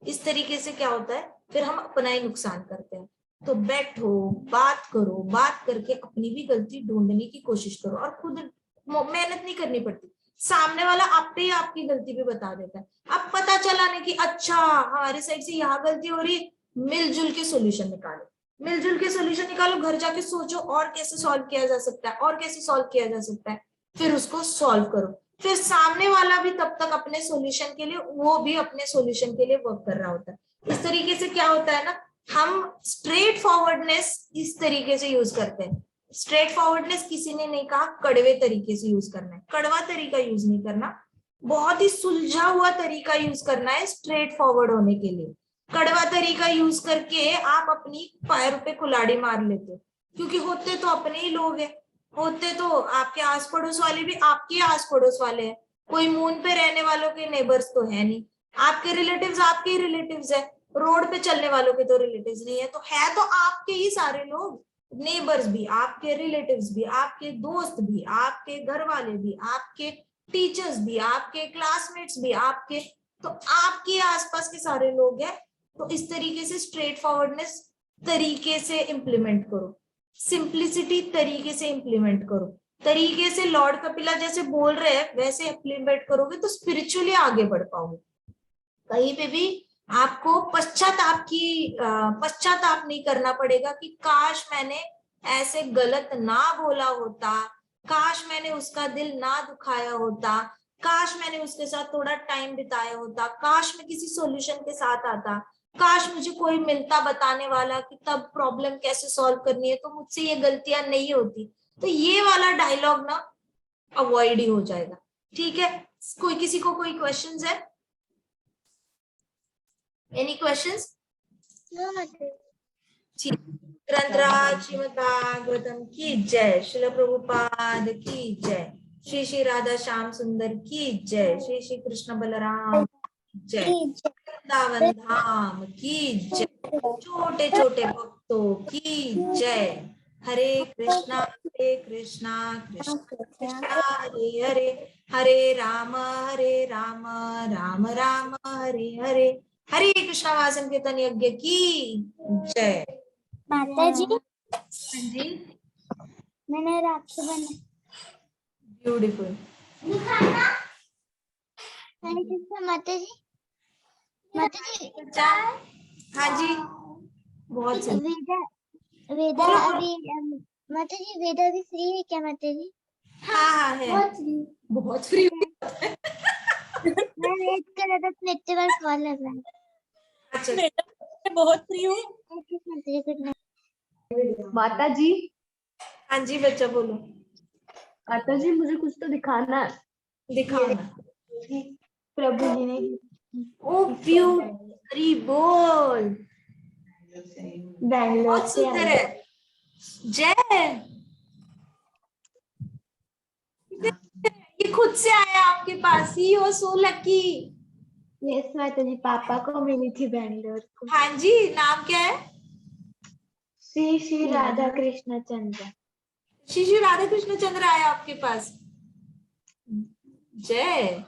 इस तरीके से क्या होता है, फिर हम अपना ही नुकसान करते हैं। तो बैठो, बात करो, बात करके अपनी भी गलती ढूंढने की कोशिश करो, और खुद मेहनत नहीं करनी पड़ती, सामने वाला आप पे ही आपकी गलती भी बता देता है। अब पता चला ना कि अच्छा हमारी साइड से यहाँ गलती हो रही है, मिलजुल के सोल्यूशन निकालो, मिलजुल के सोल्यूशन निकालो, घर जाके सोचो और कैसे सॉल्व किया जा सकता है, और कैसे सॉल्व किया जा सकता है, फिर उसको सॉल्व करो। फिर सामने वाला भी तब तक अपने सॉल्यूशन के लिए, वो भी अपने सॉल्यूशन के लिए वर्क कर रहा होता है। इस तरीके से क्या होता है ना, हम स्ट्रेट फॉरवर्डनेस इस तरीके से यूज करते हैं। स्ट्रेट फॉरवर्डनेस किसी ने नहीं कहा कड़वे तरीके से यूज करना है, कड़वा तरीका यूज नहीं करना, बहुत ही सुलझा हुआ तरीका यूज करना है स्ट्रेट फॉरवर्ड होने के लिए। कड़वा तरीका यूज करके आप अपनी पैर पे कुल्हाड़ी मार लेते हो, क्योंकि होते तो अपने ही लोग हैं, होते तो आपके आस पड़ोस वाले भी आपके आस पड़ोस वाले हैं, कोई मून पे रहने वालों के नेबर्स तो है नहीं, आपके रिलेटिव्स आपके रिलेटिव्स है, रोड पे चलने वालों के तो रिलेटिव्स नहीं है, तो है तो आपके ही सारे लोग, नेबर्स भी आपके, रिलेटिव्स भी आपके, दोस्त भी आपके, घर वाले भी आपके, टीचर्स भी आपके, क्लासमेट्स भी आपके, तो आपके आसपास के सारे लोग हैं। तो इस तरीके से स्ट्रेट फॉरवर्डनेस तरीके से इंप्लीमेंट करो, सिंप्लिसिटी तरीके से इंप्लीमेंट करो, तरीके से लॉर्ड कपिला जैसे बोल रहे हैं वैसे इम्प्लीमेंट करोगे तो स्पिरिचुअली आगे बढ़ पाओगे। कहीं पे भी आपको पश्चाताप नहीं करना पड़ेगा कि काश मैंने ऐसे गलत ना बोला होता, काश मैंने उसका दिल ना दुखाया होता, काश मैंने उसके साथ थोड़ा टाइम बिताया होता, काश मैं किसी सॉल्यूशन के साथ आता, काश मुझे कोई मिलता बताने वाला कि तब प्रॉब्लम कैसे सॉल्व करनी है तो मुझसे ये गलतियां नहीं होती। तो ये वाला डायलॉग ना अवॉइड ही हो जाएगा। ठीक है, कोई किसी को कोई क्वेश्चंस है? Any questions? ग्रंथराज श्रीमद् भागवतम की जय, श्रील प्रभुपाद की जय, श्री श्री राधा श्याम सुंदर की जय, श्री श्री कृष्ण बलराम की जय, वृंदावन धाम की जय, छोटे छोटे भक्तों की जय। हरे कृष्णा कृष्ण कृष्णा हरे हरे, हरे राम राम राम हरे हरे, हरे कृष्णा वासम कीर्तन यज्ञ की जय। माता जी हाँ जी, मैंने राखी बनाई। ब्यूटीफुल। माता जी, माता जी बच्चा, हाँ जी, बहुत सही। वेदा वेदा बोलो, अभी माता जी वेदा अभी फ्री है क्या माता जी? हाँ हाँ है, बहुत फ्री। मैं वेट कर रहा था तो इतने बार कॉल लग रहा है। अच्छा, मैं बहुत फ्री हूँ। माता जी गुड नाइट। माता जी, हाँ जी बच्चा बोलो, माता जी मुझे कुछ तो दिखाना है। दिखाओ ना। प्रभु जी ने ओ प्यूरी बोल, बैंगलोर बहुत से सुंदर आए। है। जय, ये खुद से आया आपके पास, ही हो सो लकी। यस माता जी, पापा को मिली थी बैंगलोर को। हाँ जी, नाम क्या है? श्री श्री राधा कृष्ण चंद्र। श्री श्री राधा कृष्ण चंद्र आया आपके पास। जय।